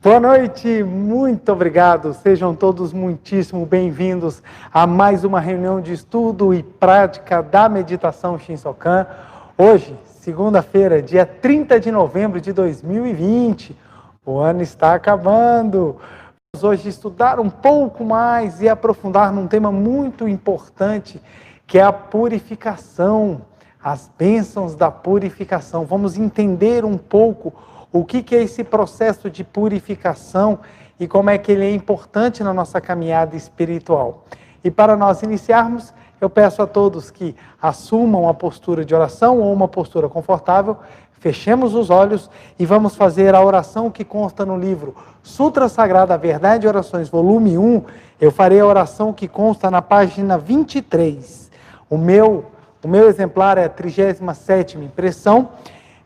Boa noite, muito obrigado. Sejam todos muitíssimo bem-vindos a mais uma reunião de estudo e prática da meditação Shinsokan. Hoje, segunda-feira, dia 30 de novembro de 2020. O ano está acabando. Vamos hoje estudar um pouco mais e aprofundar num tema muito importante, que é a purificação, as bênçãos da purificação. Vamos entender um pouco o que é esse processo de purificação e como é que ele é importante na nossa caminhada espiritual. E para nós iniciarmos, eu peço a todos que assumam a postura de oração ou uma postura confortável, fechemos os olhos e vamos fazer a oração que consta no livro Sutra Sagrada Verdade e Orações, volume 1. Eu farei a oração que consta na página 23. O meu exemplar é a 37ª impressão.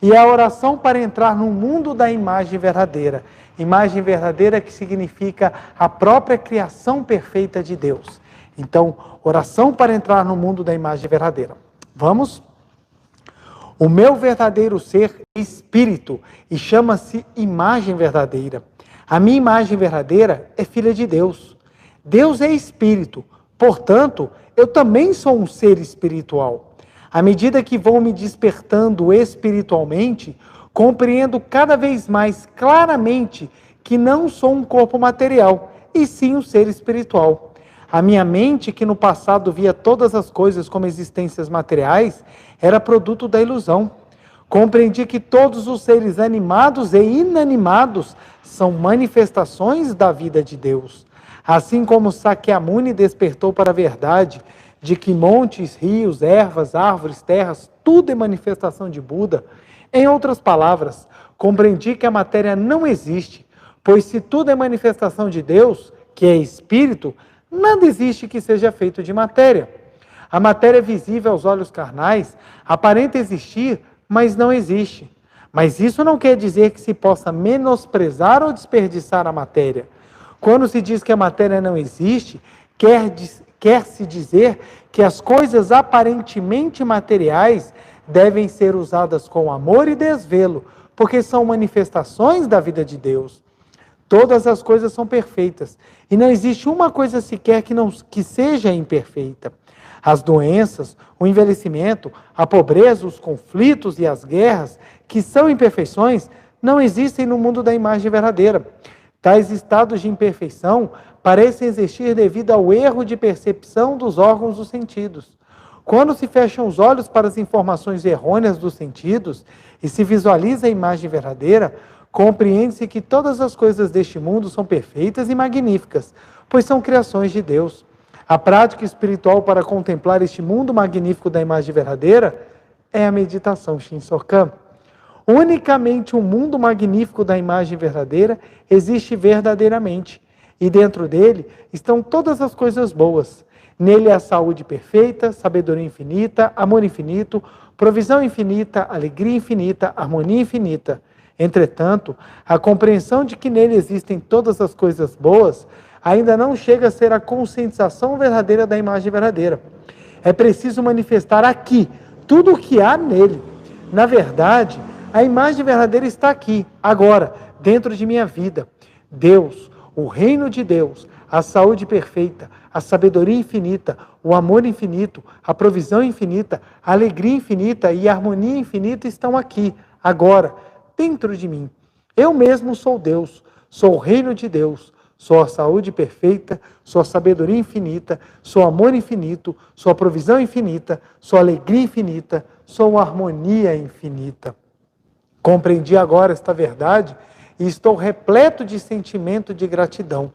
E a oração para entrar no mundo da imagem verdadeira. Imagem verdadeira que significa a própria criação perfeita de Deus. Então, oração para entrar no mundo da imagem verdadeira. Vamos? O meu verdadeiro ser é espírito e chama-se imagem verdadeira. A minha imagem verdadeira é filha de Deus. Deus é espírito, portanto, eu também sou um ser espiritual. À medida que vou me despertando espiritualmente, compreendo cada vez mais claramente que não sou um corpo material, e sim um ser espiritual. A minha mente, que no passado via todas as coisas como existências materiais, era produto da ilusão. Compreendi que todos os seres animados e inanimados são manifestações da vida de Deus. Assim como Sakyamuni despertou para a verdade de que montes, rios, ervas, árvores, terras, tudo é manifestação de Buda. Em outras palavras, compreendi que a matéria não existe, pois se tudo é manifestação de Deus, que é espírito, nada existe que seja feito de matéria. A matéria visível aos olhos carnais aparenta existir, mas não existe. Mas isso não quer dizer que se possa menosprezar ou desperdiçar a matéria. Quando se diz que a matéria não existe, quer-se dizer que as coisas aparentemente materiais devem ser usadas com amor e desvelo, porque são manifestações da vida de Deus. Todas as coisas são perfeitas, e não existe uma coisa sequer que seja imperfeita. As doenças, o envelhecimento, a pobreza, os conflitos e as guerras, que são imperfeições, não existem no mundo da imagem verdadeira. Tais estados de imperfeição parecem existir devido ao erro de percepção dos órgãos dos sentidos. Quando se fecham os olhos para as informações errôneas dos sentidos e se visualiza a imagem verdadeira, compreende-se que todas as coisas deste mundo são perfeitas e magníficas, pois são criações de Deus. A prática espiritual para contemplar este mundo magnífico da imagem verdadeira é a meditação Shinsokan. Unicamente o mundo magnífico da imagem verdadeira existe verdadeiramente. E dentro dele estão todas as coisas boas. Nele há saúde perfeita, sabedoria infinita, amor infinito, provisão infinita, alegria infinita, harmonia infinita. Entretanto, a compreensão de que nele existem todas as coisas boas ainda não chega a ser a conscientização verdadeira da imagem verdadeira. É preciso manifestar aqui tudo o que há nele. Na verdade, a imagem verdadeira está aqui, agora, dentro de minha vida. Deus, o reino de Deus, a saúde perfeita, a sabedoria infinita, o amor infinito, a provisão infinita, a alegria infinita e a harmonia infinita estão aqui, agora, dentro de mim. Eu mesmo sou Deus, sou o reino de Deus, sou a saúde perfeita, sou a sabedoria infinita, sou o amor infinito, sou a provisão infinita, sou a alegria infinita, sou a harmonia infinita. Compreendi agora esta verdade e estou repleto de sentimento de gratidão.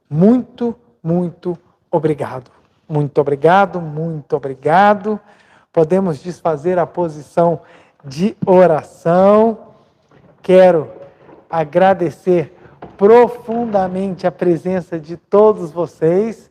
Muito, muito obrigado. Muito obrigado, muito obrigado. Podemos desfazer a posição de oração. Quero agradecer profundamente a presença de todos vocês,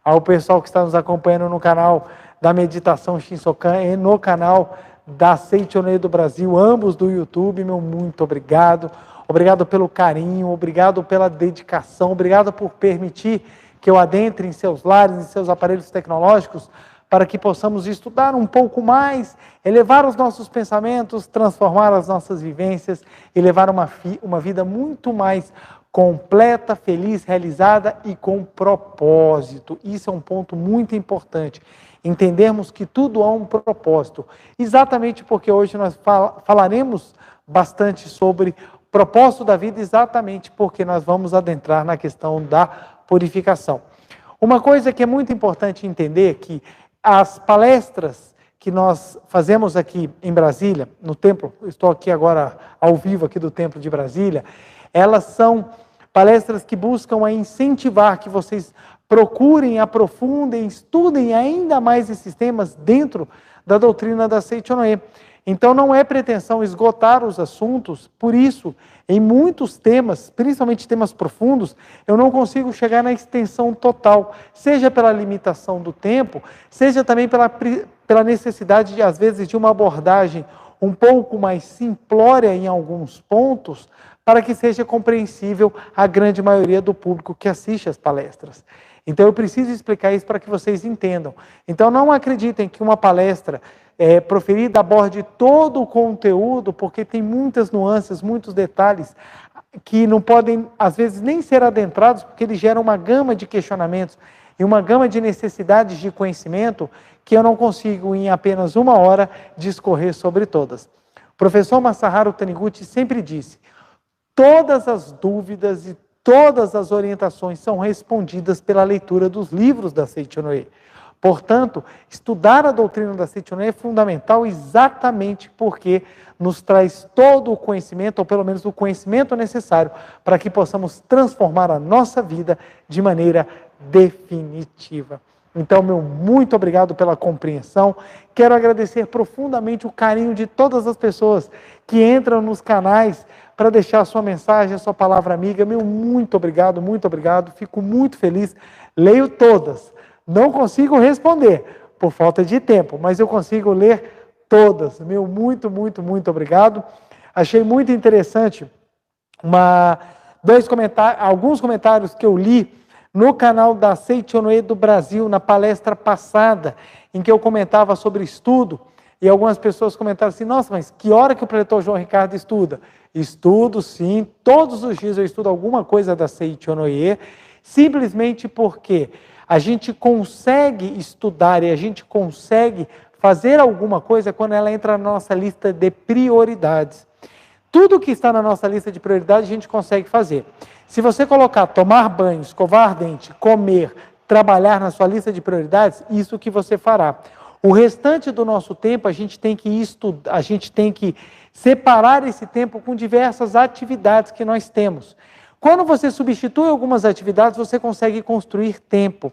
ao pessoal que está nos acompanhando no canal da Meditação Shinsokan e no canal da Seichoné do Brasil, ambos do YouTube. Meu muito obrigado. Obrigado pelo carinho, obrigado pela dedicação, obrigado por permitir que eu adentre em seus lares, em seus aparelhos tecnológicos, para que possamos estudar um pouco mais, elevar os nossos pensamentos, transformar as nossas vivências e levar uma vida muito mais completa, feliz, realizada e com propósito. Isso é um ponto muito importante. Entendermos que tudo há um propósito. Exatamente porque hoje nós falaremos bastante sobre o propósito da vida, exatamente porque nós vamos adentrar na questão da purificação. Uma coisa que é muito importante entender é que as palestras que nós fazemos aqui em Brasília, no templo, estou aqui agora ao vivo aqui do Templo de Brasília, elas são palestras que buscam incentivar que vocês procurem, aprofundem, estudem ainda mais esses temas dentro da doutrina da Seichonoye. Então não é pretensão esgotar os assuntos, por isso, em muitos temas, principalmente temas profundos, eu não consigo chegar na extensão total, seja pela limitação do tempo, seja também pela necessidade, às vezes, de uma abordagem um pouco mais simplória em alguns pontos, para que seja compreensível à grande maioria do público que assiste às palestras. Então eu preciso explicar isso para que vocês entendam. Então não acreditem que uma palestra proferida aborde todo o conteúdo, porque tem muitas nuances, muitos detalhes que não podem, às vezes, nem ser adentrados, porque eles geram uma gama de questionamentos e uma gama de necessidades de conhecimento que eu não consigo, em apenas uma hora, discorrer sobre todas. O professor Masaharu Taniguchi sempre disse: todas as dúvidas e todas as orientações são respondidas pela leitura dos livros da Seichonoye. Portanto, estudar a doutrina da Seichonoye é fundamental exatamente porque nos traz todo o conhecimento, ou pelo menos o conhecimento necessário, para que possamos transformar a nossa vida de maneira definitiva. Então, meu muito obrigado pela compreensão. Quero agradecer profundamente o carinho de todas as pessoas que entram nos canais para deixar a sua mensagem, a sua palavra amiga. Meu muito obrigado, fico muito feliz. Leio todas. Não consigo responder, por falta de tempo, mas eu consigo ler todas. Meu muito obrigado. Achei muito interessante alguns comentários que eu li no canal da Seichonoye do Brasil, na palestra passada, em que eu comentava sobre estudo, e algumas pessoas comentaram assim: nossa, mas que hora que o preletor João Ricardo estuda? Estudo sim, todos os dias eu estudo alguma coisa da Seichonoye, simplesmente porque a gente consegue estudar e a gente consegue fazer alguma coisa quando ela entra na nossa lista de prioridades. Tudo que está na nossa lista de prioridades a gente consegue fazer. Se você colocar tomar banho, escovar dente, comer, trabalhar na sua lista de prioridades, isso que você fará. O restante do nosso tempo a gente tem que estudar, a gente tem que separar esse tempo com diversas atividades que nós temos. Quando você substitui algumas atividades, você consegue construir tempo.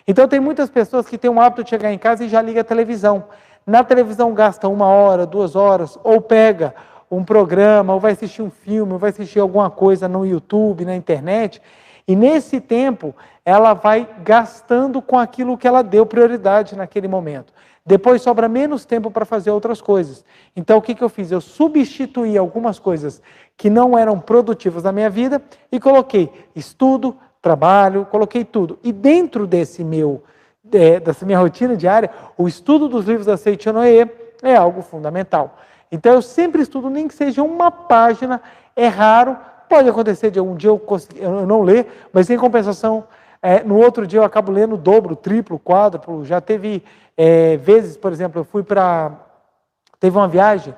Então tem muitas pessoas que têm o hábito de chegar em casa e já liga a televisão. Na televisão gasta 1 hora, 2 horas, ou pega um programa, ou vai assistir um filme, ou vai assistir alguma coisa no YouTube, na internet, e nesse tempo ela vai gastando com aquilo que ela deu prioridade naquele momento. Depois sobra menos tempo para fazer outras coisas. Então o que eu fiz? Eu substituí algumas coisas que não eram produtivas na minha vida e coloquei estudo, trabalho, coloquei tudo. E dentro dessa minha rotina diária, o estudo dos livros da Seichonoye é algo fundamental. Então eu sempre estudo, nem que seja uma página, é raro, pode acontecer de um dia eu não ler, mas em compensação, no outro dia eu acabo lendo o dobro, o triplo, o quádruplo. Já teve vezes, por exemplo, teve uma viagem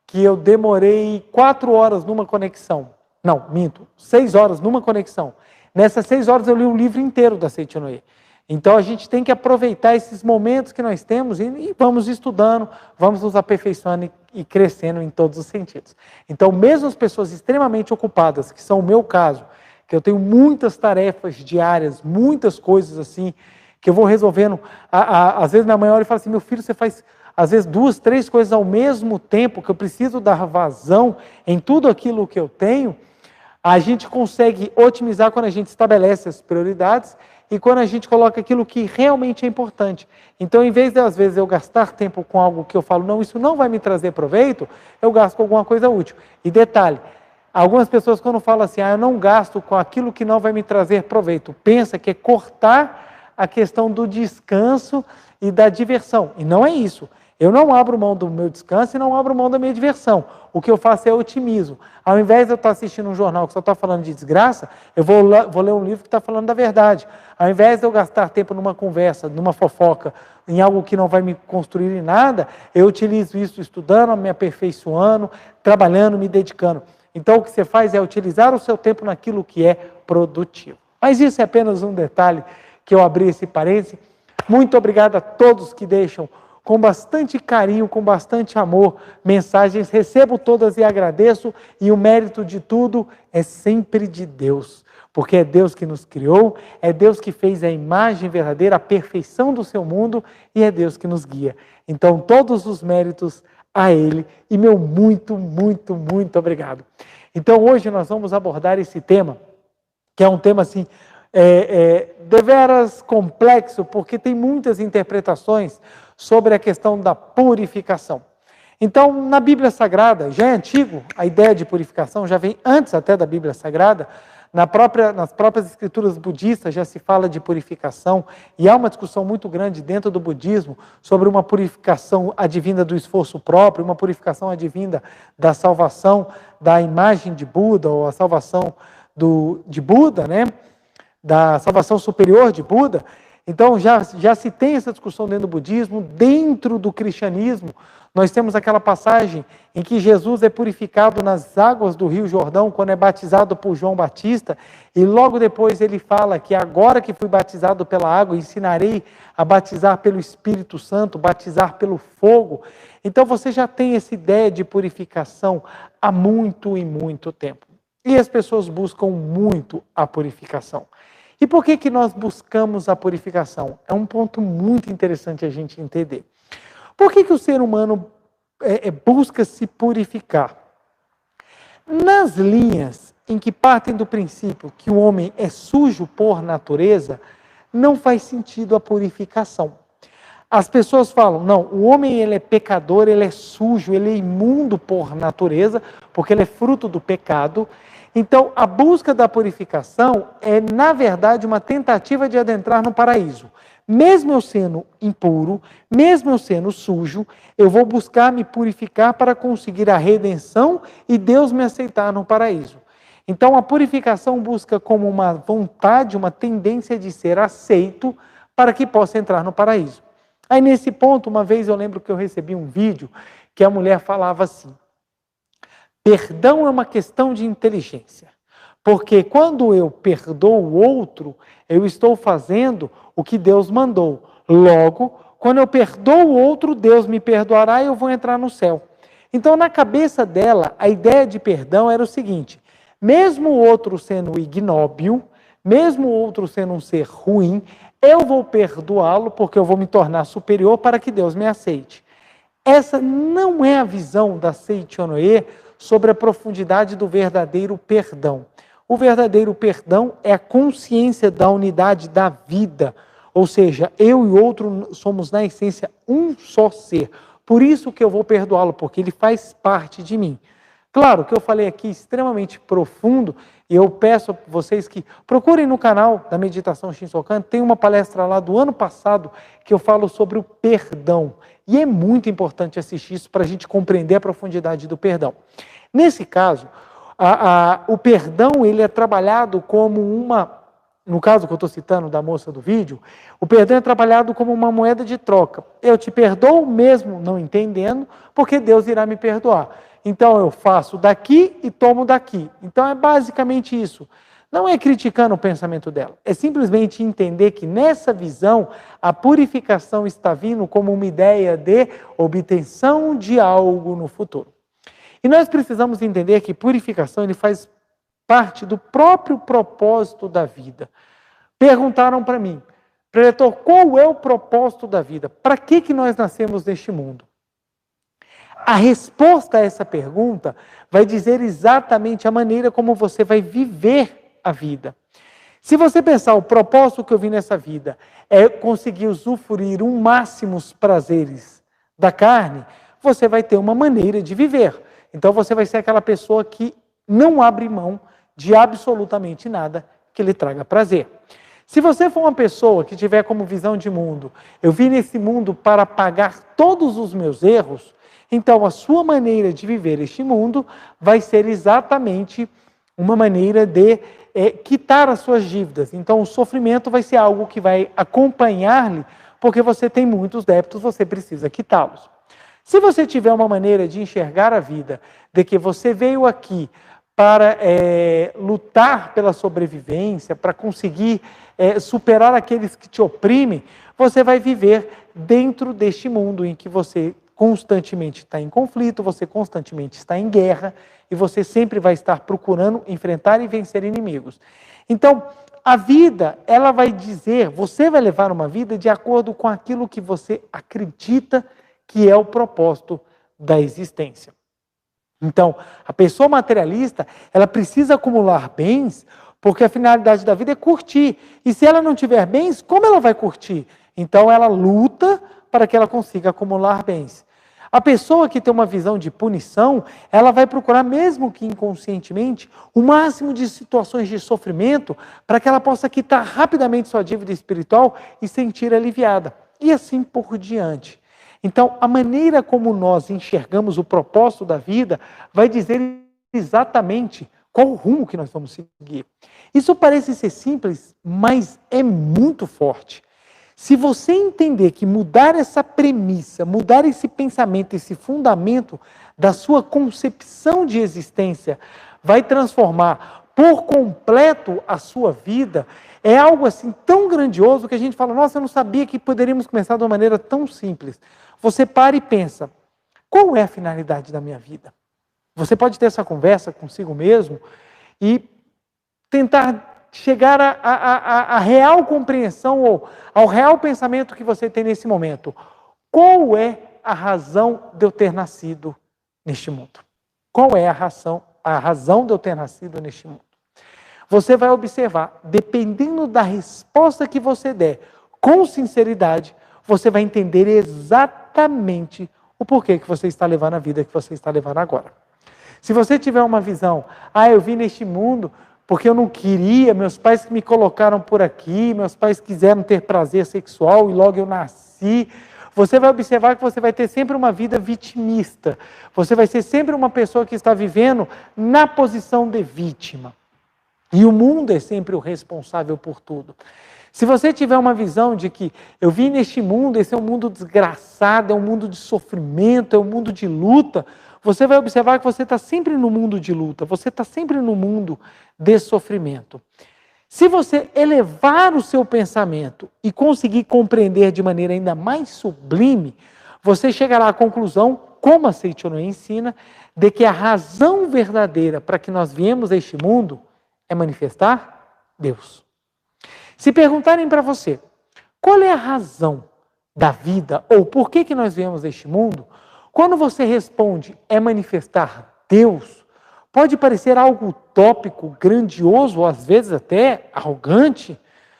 que eu demorei 4 horas numa conexão. Não, minto, 6 horas numa conexão. Nessas 6 horas eu li o livro inteiro da Seichonoye. Então a gente tem que aproveitar esses momentos que nós temos e vamos estudando, vamos nos aperfeiçoando e crescendo em todos os sentidos. Então mesmo as pessoas extremamente ocupadas, que são o meu caso, que eu tenho muitas tarefas diárias, muitas coisas assim, que eu vou resolvendo, às vezes minha mãe olha e fala assim: meu filho, você faz às vezes 2, 3 coisas ao mesmo tempo, que eu preciso dar vazão em tudo aquilo que eu tenho. A gente consegue otimizar quando a gente estabelece as prioridades e quando a gente coloca aquilo que realmente é importante. Então, em vez de, às vezes, eu gastar tempo com algo que eu falo, não, isso não vai me trazer proveito, eu gasto com alguma coisa útil. E detalhe, algumas pessoas quando falam assim, eu não gasto com aquilo que não vai me trazer proveito, pensa que é cortar a questão do descanso e da diversão. E não é isso. Eu não abro mão do meu descanso e não abro mão da minha diversão. O que eu faço é otimismo. Ao invés de eu estar assistindo um jornal que só está falando de desgraça, eu vou ler um livro que está falando da verdade. Ao invés de eu gastar tempo numa conversa, numa fofoca, em algo que não vai me construir em nada, eu utilizo isso estudando, me aperfeiçoando, trabalhando, me dedicando. Então o que você faz é utilizar o seu tempo naquilo que é produtivo. Mas isso é apenas um detalhe que eu abri esse parênteses. Muito obrigado a todos que deixam com bastante carinho, com bastante amor, mensagens, recebo todas e agradeço, e o mérito de tudo é sempre de Deus, porque é Deus que nos criou, é Deus que fez a imagem verdadeira, a perfeição do seu mundo, e é Deus que nos guia. Então, todos os méritos a Ele, e meu muito, muito, muito obrigado. Então, hoje nós vamos abordar esse tema, que é um tema assim, deveras complexo, porque tem muitas interpretações sobre a questão da purificação. Então, na Bíblia Sagrada, já é antigo, a ideia de purificação já vem antes até da Bíblia Sagrada, nas próprias escrituras budistas já se fala de purificação, e há uma discussão muito grande dentro do budismo sobre uma purificação advinda do esforço próprio, uma purificação advinda da salvação da imagem de Buda, ou a salvação de Buda, né? Da salvação superior de Buda. Então já se tem essa discussão dentro do budismo. Dentro do cristianismo, nós temos aquela passagem em que Jesus é purificado nas águas do Rio Jordão, quando é batizado por João Batista, e logo depois ele fala que agora que fui batizado pela água, ensinarei a batizar pelo Espírito Santo, batizar pelo fogo. Então você já tem essa ideia de purificação há muito e muito tempo. E as pessoas buscam muito a purificação. E por que nós buscamos a purificação? É um ponto muito interessante a gente entender. Por que o ser humano busca se purificar? Nas linhas em que partem do princípio que o homem é sujo por natureza, não faz sentido a purificação. As pessoas falam, não, o homem ele é pecador, ele é sujo, ele é imundo por natureza, porque ele é fruto do pecado. Então, a busca da purificação é, na verdade, uma tentativa de adentrar no paraíso. Mesmo eu sendo impuro, mesmo eu sendo sujo, eu vou buscar me purificar para conseguir a redenção e Deus me aceitar no paraíso. Então, a purificação busca como uma vontade, uma tendência de ser aceito para que possa entrar no paraíso. Aí, nesse ponto, uma vez eu lembro que eu recebi um vídeo que a mulher falava assim: perdão é uma questão de inteligência, porque quando eu perdoo o outro, eu estou fazendo o que Deus mandou. Logo, quando eu perdoo o outro, Deus me perdoará e eu vou entrar no céu. Então, na cabeça dela, a ideia de perdão era o seguinte: mesmo o outro sendo ignóbil, mesmo o outro sendo um ser ruim, eu vou perdoá-lo porque eu vou me tornar superior para que Deus me aceite. Essa não é a visão da Seiichi Onoe sobre a profundidade do verdadeiro perdão. O verdadeiro perdão é a consciência da unidade da vida, ou seja, eu e o outro somos na essência um só ser. Por isso que eu vou perdoá-lo, porque ele faz parte de mim. Claro, o que eu falei aqui é extremamente profundo, e eu peço a vocês que procurem no canal da Meditação Shinsokan, tem uma palestra lá do ano passado que eu falo sobre o perdão. E é muito importante assistir isso para a gente compreender a profundidade do perdão. Nesse caso, o perdão ele é trabalhado como no caso que eu estou citando da moça do vídeo, o perdão é trabalhado como uma moeda de troca. Eu te perdoo mesmo não entendendo, porque Deus irá me perdoar. Então eu faço daqui e tomo daqui. Então é basicamente isso. Não é criticando o pensamento dela, é simplesmente entender que nessa visão a purificação está vindo como uma ideia de obtenção de algo no futuro. E nós precisamos entender que purificação ele faz parte do próprio propósito da vida. Perguntaram para mim, preletor, qual é o propósito da vida? Para que nós nascemos neste mundo? A resposta a essa pergunta vai dizer exatamente a maneira como você vai viver a vida. Se você pensar, o propósito que eu vim nessa vida é conseguir usufruir um máximo os prazeres da carne, você vai ter uma maneira de viver. Então você vai ser aquela pessoa que não abre mão de absolutamente nada que lhe traga prazer. Se você for uma pessoa que tiver como visão de mundo, eu vim nesse mundo para pagar todos os meus erros, então a sua maneira de viver este mundo vai ser exatamente uma maneira de quitar as suas dívidas. Então o sofrimento vai ser algo que vai acompanhar-lhe, porque você tem muitos débitos, você precisa quitá-los. Se você tiver uma maneira de enxergar a vida, de que você veio aqui para lutar pela sobrevivência, para conseguir superar aqueles que te oprimem, você vai viver dentro deste mundo em que você constantemente está em conflito, você constantemente está em guerra, e você sempre vai estar procurando enfrentar e vencer inimigos. Então, a vida, ela vai dizer, você vai levar uma vida de acordo com aquilo que você acredita que é o propósito da existência. Então, a pessoa materialista, ela precisa acumular bens, porque a finalidade da vida é curtir. E se ela não tiver bens, como ela vai curtir? Então, ela luta para que ela consiga acumular bens. A pessoa que tem uma visão de punição, ela vai procurar, mesmo que inconscientemente, o máximo de situações de sofrimento para que ela possa quitar rapidamente sua dívida espiritual e sentir aliviada. E assim por diante. Então, a maneira como nós enxergamos o propósito da vida vai dizer exatamente qual o rumo que nós vamos seguir. Isso parece ser simples, mas é muito forte. Se você entender que mudar essa premissa, mudar esse pensamento, esse fundamento da sua concepção de existência vai transformar por completo a sua vida, é algo assim tão grandioso que a gente fala, nossa, eu não sabia que poderíamos começar de uma maneira tão simples. Você para e pensa, qual é a finalidade da minha vida? Você pode ter essa conversa consigo mesmo e tentar chegar à real compreensão ou ao real pensamento que você tem nesse momento. Qual é a razão de eu ter nascido neste mundo? Qual é a razão de eu ter nascido neste mundo? Você vai observar, dependendo da resposta que você der, com sinceridade, você vai entender exatamente o porquê que você está levando a vida que você está levando agora. Se você tiver uma visão, eu vim neste mundo porque eu não queria, meus pais que me colocaram por aqui, meus pais quiseram ter prazer sexual e logo eu nasci, você vai observar que você vai ter sempre uma vida vitimista. Você vai ser sempre uma pessoa que está vivendo na posição de vítima. E o mundo é sempre o responsável por tudo. Se você tiver uma visão de que eu vim neste mundo, esse é um mundo desgraçado, é um mundo de sofrimento, é um mundo de luta, você vai observar que você está sempre no mundo de luta, você está sempre no mundo de sofrimento. Se você elevar o seu pensamento e conseguir compreender de maneira ainda mais sublime, você chegará à conclusão, como a Seichono ensina, de que a razão verdadeira para que nós viemos a este mundo é manifestar Deus. Se perguntarem para você, qual é a razão da vida, ou por que nós viemos a este mundo, quando você responde, é manifestar Deus, pode parecer algo utópico, grandioso, ou às vezes até arrogante.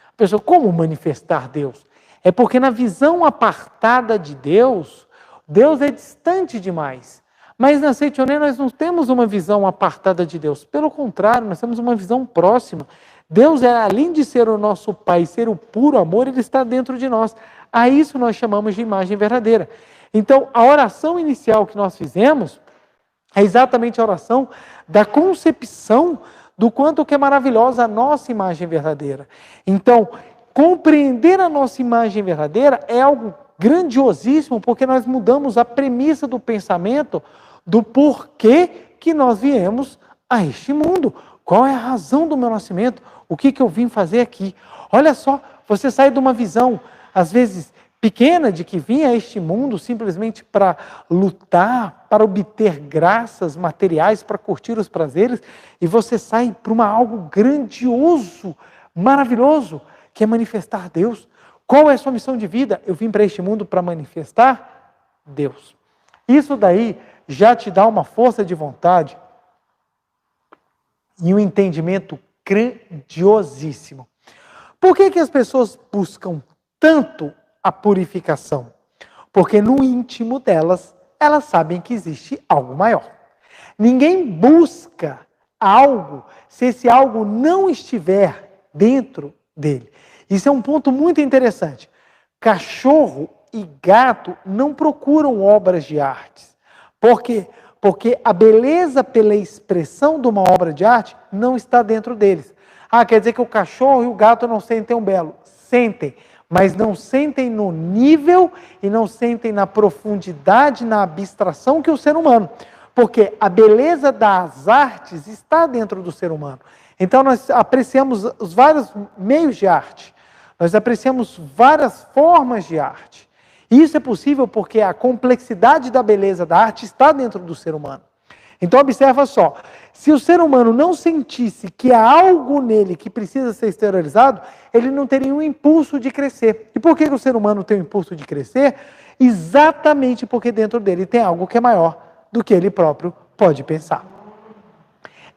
A pessoa, como manifestar Deus? É porque na visão apartada de Deus, Deus é distante demais. Mas na Seichonen nós não temos uma visão apartada de Deus. Pelo contrário, nós temos uma visão próxima. Deus, além de ser o nosso Pai, ser o puro amor, Ele está dentro de nós. A isso nós chamamos de imagem verdadeira. Então, a oração inicial que nós fizemos é exatamente a oração da concepção do quanto que é maravilhosa a nossa imagem verdadeira. Então, compreender a nossa imagem verdadeira é algo grandiosíssimo, porque nós mudamos a premissa do pensamento do porquê que nós viemos a este mundo. Qual é a razão do meu nascimento? O que eu vim fazer aqui? Olha só, você sai de uma visão, às vezes, pequena, de que vinha a este mundo simplesmente para lutar, para obter graças materiais, para curtir os prazeres, e você sai para algo grandioso, maravilhoso, que é manifestar Deus. Qual é a sua missão de vida? Eu vim para este mundo para manifestar Deus. Isso daí já te dá uma força de vontade e um entendimento grandiosíssimo. Por que as pessoas buscam tanto a purificação? Porque no íntimo delas, elas sabem que existe algo maior. Ninguém busca algo se esse algo não estiver dentro dele. Isso é um ponto muito interessante. Cachorro e gato não procuram obras de artes. Por quê? Porque a beleza pela expressão de uma obra de arte não está dentro deles. Ah, quer dizer que o cachorro e o gato não sentem um belo? Sentem, mas não sentem no nível e não sentem na profundidade, na abstração que o ser humano. Porque a beleza das artes está dentro do ser humano. Então nós apreciamos os vários meios de arte. Nós apreciamos várias formas de arte. E isso é possível porque a complexidade da beleza da arte está dentro do ser humano. Então observa só, se o ser humano não sentisse que há algo nele que precisa ser exteriorizado, ele não teria um impulso de crescer. E por que o ser humano tem um impulso de crescer? Exatamente porque dentro dele tem algo que é maior do que ele próprio pode pensar.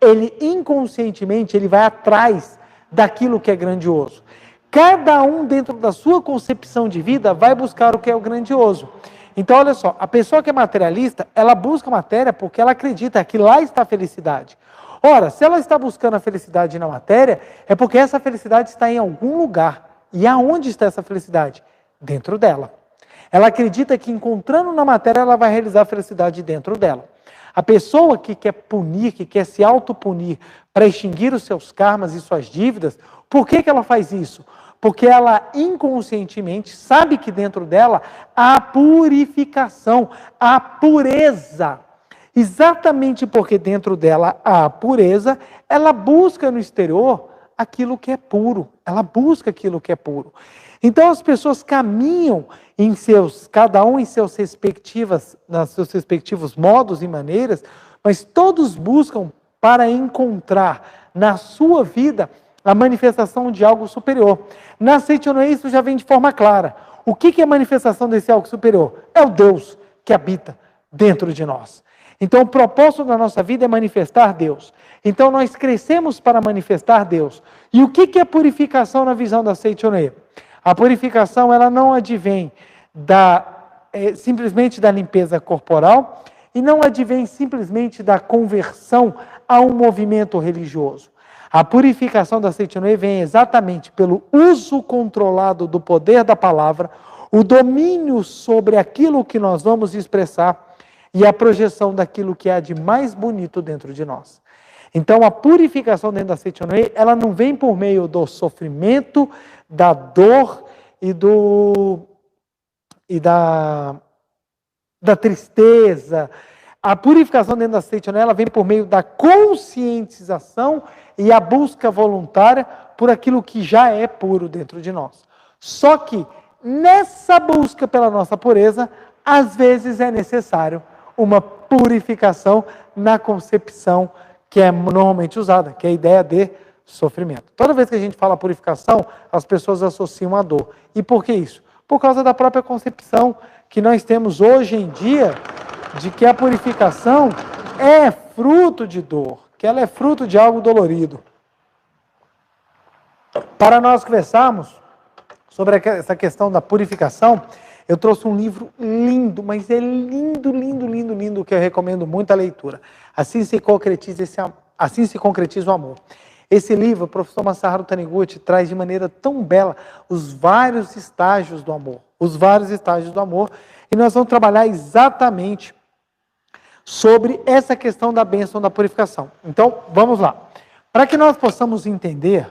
Ele inconscientemente ele vai atrás daquilo que é grandioso. Cada um dentro da sua concepção de vida vai buscar o que é o grandioso. Então olha só, a pessoa que é materialista, ela busca matéria porque ela acredita que lá está a felicidade. Ora, se ela está buscando a felicidade na matéria, é porque essa felicidade está em algum lugar. E aonde está essa felicidade? Dentro dela. Ela acredita que encontrando na matéria ela vai realizar a felicidade dentro dela. A pessoa que quer punir, que quer se autopunir para extinguir os seus karmas e suas dívidas, por que ela faz isso? Porque ela inconscientemente sabe que dentro dela há purificação, há pureza. Exatamente porque dentro dela há pureza, ela busca no exterior aquilo que é puro. Ela busca aquilo que é puro. Então as pessoas caminham cada um em seus respectivos modos e maneiras, mas todos buscam para encontrar na sua vida a manifestação de algo superior. Na Seichonoye isso já vem de forma clara. O que é a manifestação desse algo superior? É o Deus que habita dentro de nós. Então o propósito da nossa vida é manifestar Deus. Então nós crescemos para manifestar Deus. E o que é purificação na visão da Seichonoye? A purificação ela não advém simplesmente da limpeza corporal e não advém simplesmente da conversão a um movimento religioso. A purificação da Seichonoye vem exatamente pelo uso controlado do poder da palavra, o domínio sobre aquilo que nós vamos expressar e a projeção daquilo que há de mais bonito dentro de nós. Então a purificação dentro da Seichonoye, ela não vem por meio do sofrimento, da dor e da tristeza. A purificação dentro da Seichonoye, ela vem por meio da conscientização e a busca voluntária por aquilo que já é puro dentro de nós. Só que nessa busca pela nossa pureza, às vezes é necessário uma purificação na concepção que é normalmente usada, que é a ideia de sofrimento. Toda vez que a gente fala purificação, as pessoas associam a dor. E por que isso? Por causa da própria concepção que nós temos hoje em dia de que a purificação é fruto de dor, que ela é fruto de algo dolorido. Para nós conversarmos sobre essa questão da purificação, eu trouxe um livro lindo, mas é lindo, lindo, lindo, lindo, que eu recomendo muito a leitura. Assim se concretiza o amor. Esse livro, o professor Masaharu Taniguchi traz de maneira tão bela os vários estágios do amor. Os vários estágios do amor. E nós vamos trabalhar exatamente sobre essa questão da bênção da purificação. Então, vamos lá. Para que nós possamos entender,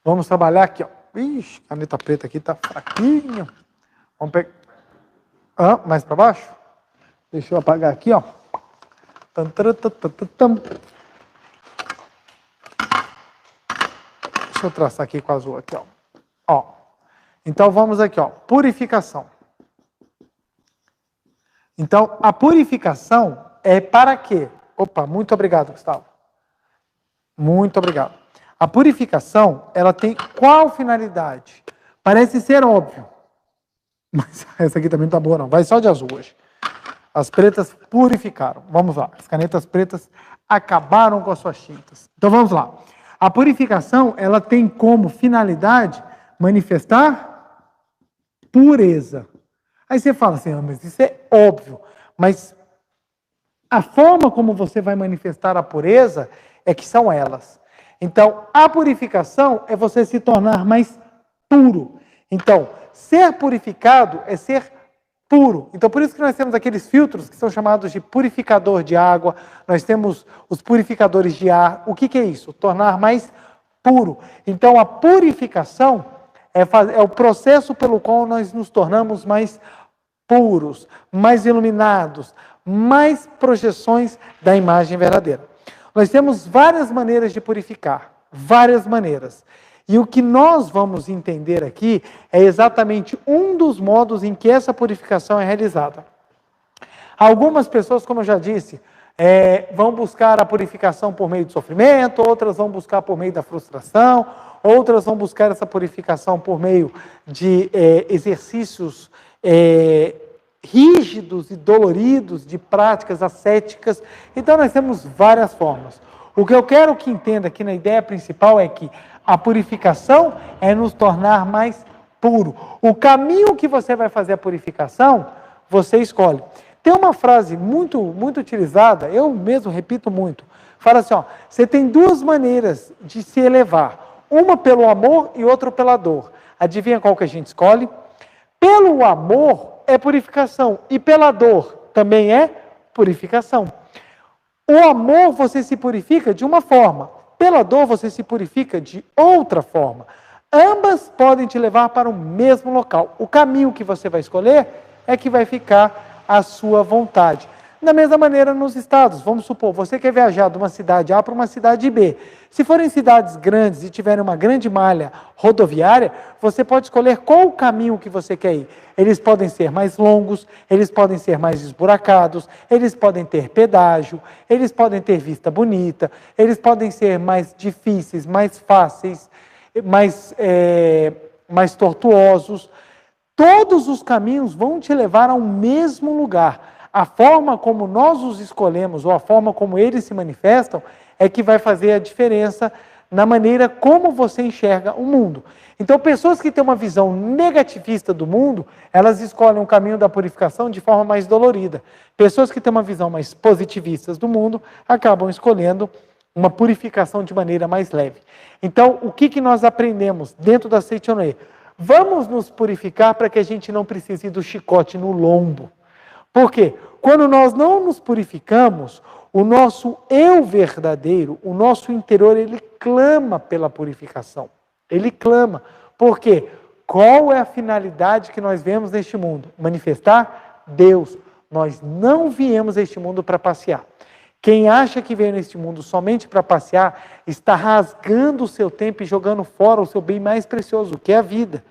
vamos trabalhar aqui, ó. Ixi, a caneta preta aqui está fraquinha. Vamos pegar. Mais para baixo? Deixa eu apagar aqui, ó. Deixa eu traçar aqui com o azul aqui, ó. Então vamos aqui, ó. Purificação. Então a purificação é para quê? Opa, muito obrigado, Gustavo. Muito obrigado. A purificação, ela tem qual finalidade? Parece ser óbvio. Mas essa aqui também não tá boa não. Vai só de azul hoje. As pretas purificaram. Vamos lá. As canetas pretas acabaram com as suas tintas. Então vamos lá. A purificação, ela tem como finalidade manifestar pureza. Aí você fala assim, mas isso é óbvio. Mas a forma como você vai manifestar a pureza é que são elas. Então, a purificação é você se tornar mais puro. Então, ser purificado é ser puro. Então, por isso que nós temos aqueles filtros que são chamados de purificador de água, nós temos os purificadores de ar. O que é isso? Tornar mais puro. Então, a purificação é o processo pelo qual nós nos tornamos mais puros, mais iluminados, mais projeções da imagem verdadeira. Nós temos várias maneiras de purificar, várias maneiras. E o que nós vamos entender aqui é exatamente um dos modos em que essa purificação é realizada. Algumas pessoas, como eu já disse, vão buscar a purificação por meio do sofrimento, outras vão buscar por meio da frustração, outras vão buscar essa purificação por meio de exercícios rígidos e doloridos, de práticas ascéticas. Então nós temos várias formas. O que eu quero que entenda aqui na ideia principal é que a purificação é nos tornar mais puro. O caminho que você vai fazer a purificação, você escolhe. Tem uma frase muito utilizada, eu mesmo repito muito. Fala assim, você tem duas maneiras de se elevar. Uma pelo amor e outra pela dor. Adivinha qual que a gente escolhe? Pelo amor é purificação e pela dor também é purificação. O amor você se purifica de uma forma, pela dor você se purifica de outra forma. Ambas podem te levar para o mesmo local. O caminho que você vai escolher é que vai ficar à sua vontade. Da mesma maneira nos estados, vamos supor, você quer viajar de uma cidade A para uma cidade B. Se forem cidades grandes e tiverem uma grande malha rodoviária, você pode escolher qual o caminho que você quer ir. Eles podem ser mais longos, eles podem ser mais esburacados, eles podem ter pedágio, eles podem ter vista bonita, eles podem ser mais difíceis, mais fáceis, mais tortuosos. Todos os caminhos vão te levar ao mesmo lugar. A forma como nós os escolhemos, ou a forma como eles se manifestam, é que vai fazer a diferença na maneira como você enxerga o mundo. Então, pessoas que têm uma visão negativista do mundo, elas escolhem o caminho da purificação de forma mais dolorida. Pessoas que têm uma visão mais positivista do mundo, acabam escolhendo uma purificação de maneira mais leve. Então, o que nós aprendemos dentro da Seitonê? Vamos nos purificar para que a gente não precise do chicote no lombo. Por quê? Quando nós não nos purificamos, o nosso eu verdadeiro, o nosso interior, ele clama pela purificação. Ele clama. Por quê? Qual é a finalidade que nós vemos neste mundo? Manifestar Deus. Nós não viemos a este mundo para passear. Quem acha que veio neste mundo somente para passear, está rasgando o seu tempo e jogando fora o seu bem mais precioso, que é a vida.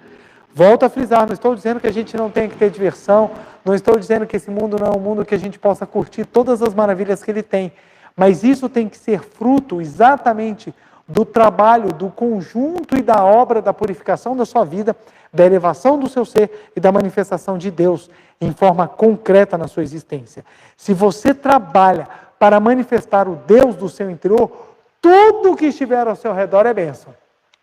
Volto a frisar, não estou dizendo que a gente não tem que ter diversão, não estou dizendo que esse mundo não é um mundo que a gente possa curtir todas as maravilhas que ele tem, mas isso tem que ser fruto exatamente do trabalho, do conjunto e da obra da purificação da sua vida, da elevação do seu ser e da manifestação de Deus em forma concreta na sua existência. Se você trabalha para manifestar o Deus do seu interior, tudo que estiver ao seu redor é bênção.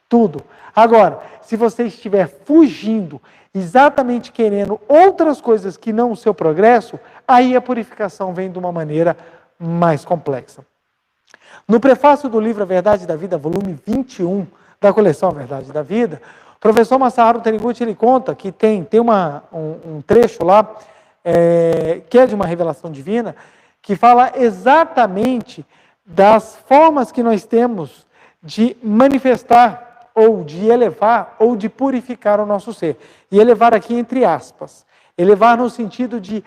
Tudo. Agora, se você estiver fugindo, exatamente querendo outras coisas que não o seu progresso, aí a purificação vem de uma maneira mais complexa. No prefácio do livro A Verdade da Vida, volume 21, da coleção A Verdade da Vida, o professor Masaharu Taniguchi, ele conta que tem um trecho lá, que é de uma revelação divina, que fala exatamente das formas que nós temos de manifestar ou de elevar, ou de purificar o nosso ser. E elevar aqui entre aspas. Elevar no sentido de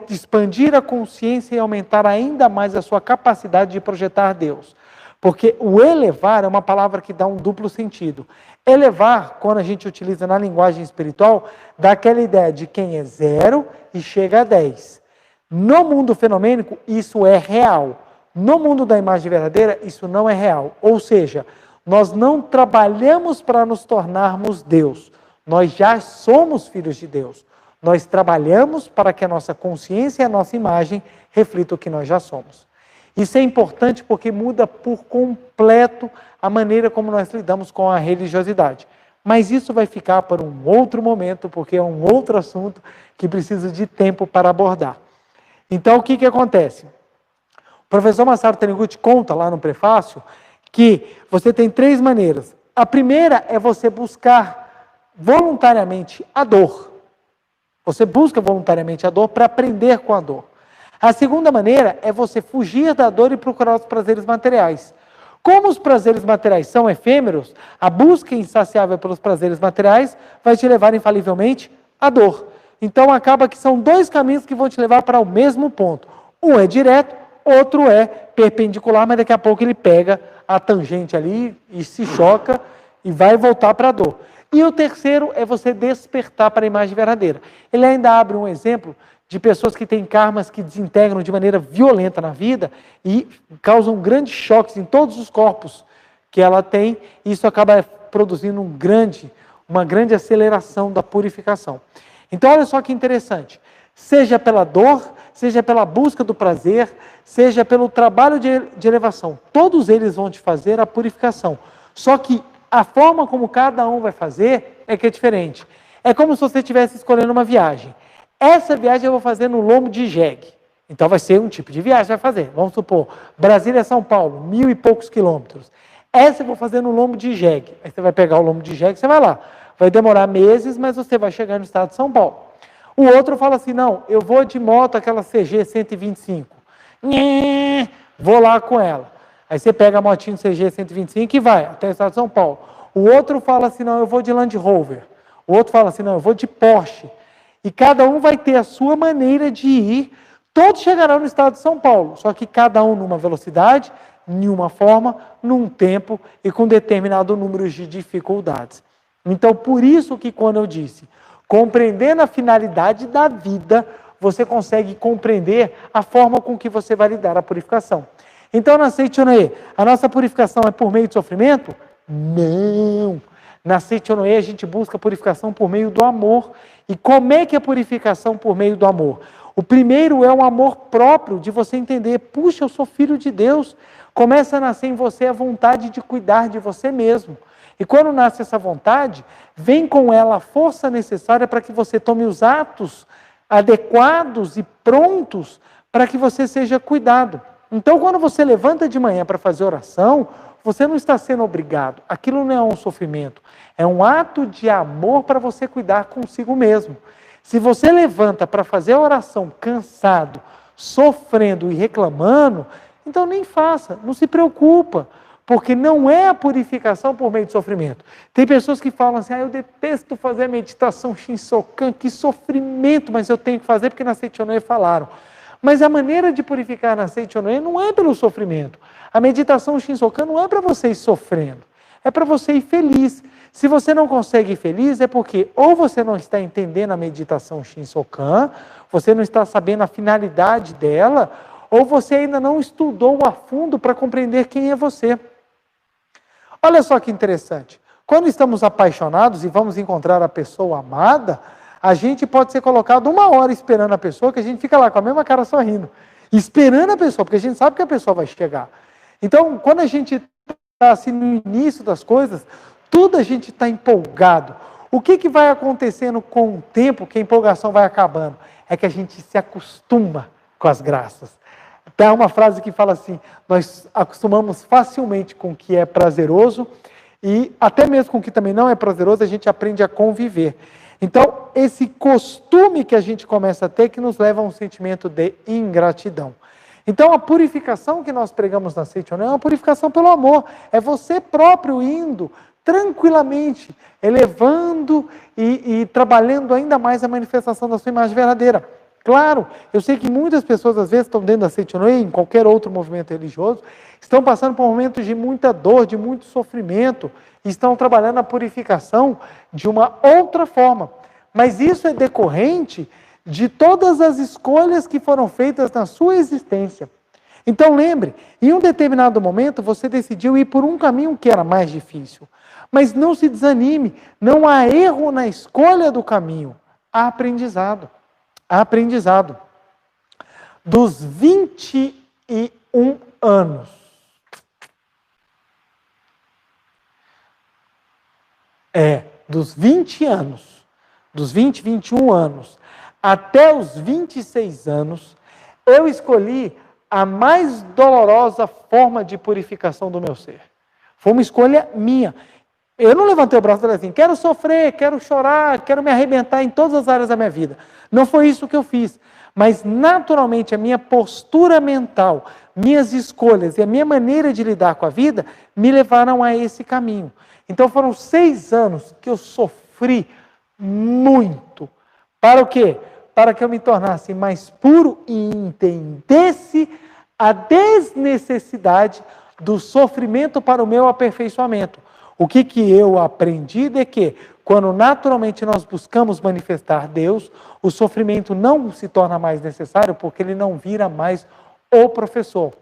expandir a consciência e aumentar ainda mais a sua capacidade de projetar Deus. Porque o elevar é uma palavra que dá um duplo sentido. Elevar, quando a gente utiliza na linguagem espiritual, dá aquela ideia de quem é 0 e chega a 10. No mundo fenomênico, isso é real. No mundo da imagem verdadeira, isso não é real. Ou seja, nós não trabalhamos para nos tornarmos Deus. Nós já somos filhos de Deus. Nós trabalhamos para que a nossa consciência e a nossa imagem reflitam o que nós já somos. Isso é importante porque muda por completo a maneira como nós lidamos com a religiosidade. Mas isso vai ficar para um outro momento, porque é um outro assunto que precisa de tempo para abordar. Então, o que acontece? O professor Masaharu Taniguchi conta lá no prefácio que você tem 3 maneiras. A primeira é você buscar voluntariamente a dor. Você busca voluntariamente a dor para aprender com a dor. A segunda maneira é você fugir da dor e procurar os prazeres materiais. Como os prazeres materiais são efêmeros, a busca insaciável pelos prazeres materiais vai te levar infalivelmente à dor. Então acaba que são 2 caminhos que vão te levar para o mesmo ponto. Um é direto, outro é perpendicular, mas daqui a pouco ele pega a tangente ali e se choca e vai voltar para a dor. E o terceiro é você despertar para a imagem verdadeira. Ele ainda abre um exemplo de pessoas que têm karmas que desintegram de maneira violenta na vida e causam grandes choques em todos os corpos que ela tem, e isso acaba produzindo uma grande aceleração da purificação. Então, olha só que interessante. Seja pela dor, seja pela busca do prazer, seja pelo trabalho de elevação, todos eles vão te fazer a purificação. Só que a forma como cada um vai fazer é que é diferente. É como se você estivesse escolhendo uma viagem. Essa viagem eu vou fazer no lombo de jegue. Então vai ser um tipo de viagem que vai fazer. Vamos supor, Brasília, São Paulo, 1000 e poucos quilômetros. Essa eu vou fazer no lombo de jegue. Aí você vai pegar o lombo de jegue, você vai lá. Vai demorar meses, mas você vai chegar no estado de São Paulo. O outro fala assim, não, eu vou de moto, aquela CG 125. Vou lá com ela. Aí você pega a motinho CG 125 e vai até o estado de São Paulo. O outro fala assim, não, eu vou de Land Rover. O outro fala assim, não, eu vou de Porsche. E cada um vai ter a sua maneira de ir. Todos chegarão no estado de São Paulo, só que cada um numa velocidade, em uma forma, num tempo e com determinado número de dificuldades. Então, por isso que quando eu disse, compreendendo a finalidade da vida, você consegue compreender a forma com que você vai lidar a purificação. Então, na Seichonoye, a nossa purificação é por meio de sofrimento? Não! Na Seichonoye, a gente busca a purificação por meio do amor. E como é que é a purificação por meio do amor? O primeiro é um amor próprio, de você entender, puxa, eu sou filho de Deus. Começa a nascer em você a vontade de cuidar de você mesmo. E quando nasce essa vontade, vem com ela a força necessária para que você tome os atos adequados e prontos para que você seja cuidado. Então, quando você levanta de manhã para fazer oração, você não está sendo obrigado. Aquilo não é um sofrimento. É um ato de amor para você cuidar consigo mesmo. Se você levanta para fazer a oração cansado, sofrendo e reclamando, então nem faça, não se preocupa. Porque não é a purificação por meio de sofrimento. Tem pessoas que falam assim, eu detesto fazer a meditação Shinsokan, que sofrimento, mas eu tenho que fazer porque na Seichonoye falaram. Mas a maneira de purificar na Seichonoye não é pelo sofrimento. A meditação Shinsokan não é para você ir sofrendo, é para você ir feliz. Se você não consegue ir feliz, é porque ou você não está entendendo a meditação Shinsokan, você não está sabendo a finalidade dela, ou você ainda não estudou a fundo para compreender quem é você. Olha só que interessante. Quando estamos apaixonados e vamos encontrar a pessoa amada, a gente pode ser colocado 1 hora esperando a pessoa, que a gente fica lá com a mesma cara sorrindo, esperando a pessoa, porque a gente sabe que a pessoa vai chegar. Então, quando a gente está assim no início das coisas, tudo a gente está empolgado. O que vai acontecendo com o tempo que a empolgação vai acabando? É que a gente se acostuma com as graças. Tem uma frase que fala assim, nós acostumamos facilmente com o que é prazeroso e até mesmo com o que também não é prazeroso, a gente aprende a conviver. Então, esse costume que a gente começa a ter que nos leva a um sentimento de ingratidão. Então, a purificação que nós pregamos na Seichonoye é uma purificação pelo amor. É você próprio indo tranquilamente, elevando e trabalhando ainda mais a manifestação da sua imagem verdadeira. Claro, eu sei que muitas pessoas às vezes estão dentro da Seichonoye, em qualquer outro movimento religioso, estão passando por momentos de muita dor, de muito sofrimento, e estão trabalhando a purificação de uma outra forma. Mas isso é decorrente de todas as escolhas que foram feitas na sua existência. Então lembre, em um determinado momento você decidiu ir por um caminho que era mais difícil. Mas não se desanime, não há erro na escolha do caminho, há aprendizado. Há aprendizado. Dos 21 anos, dos 20 anos, dos 20, 21 anos, até os 26 anos, eu escolhi a mais dolorosa forma de purificação do meu ser. Foi uma escolha minha. Eu não levantei o braço e falei assim, quero sofrer, quero chorar, quero me arrebentar em todas as áreas da minha vida. Não foi isso que eu fiz. Mas, naturalmente, a minha postura mental, minhas escolhas e a minha maneira de lidar com a vida me levaram a esse caminho. Então, foram 6 anos que eu sofri muito. Para o quê? Para que eu me tornasse mais puro e entendesse a desnecessidade do sofrimento para o meu aperfeiçoamento. O que eu aprendi é que, quando naturalmente nós buscamos manifestar Deus, o sofrimento não se torna mais necessário, porque ele não vira mais o professor.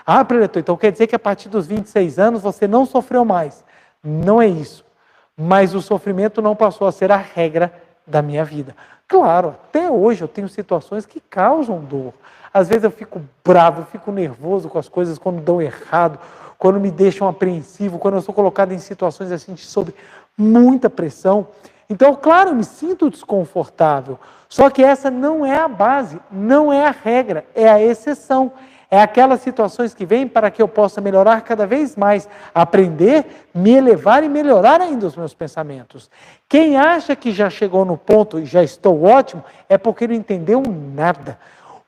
Ah, preletor, então quer dizer que a partir dos 26 anos você não sofreu mais. Não é isso. Mas o sofrimento não passou a ser a regra da minha vida. Claro, até hoje eu tenho situações que causam dor. Às vezes eu fico bravo, eu fico nervoso com as coisas quando dão errado, quando me deixam apreensivo, quando eu sou colocado em situações assim sob muita pressão. Então, claro, eu me sinto desconfortável. Só que essa não é a base, não é a regra, é a exceção. É aquelas situações que vêm para que eu possa melhorar cada vez mais, aprender, me elevar e melhorar ainda os meus pensamentos. Quem acha que já chegou no ponto e já estou ótimo, é porque não entendeu nada.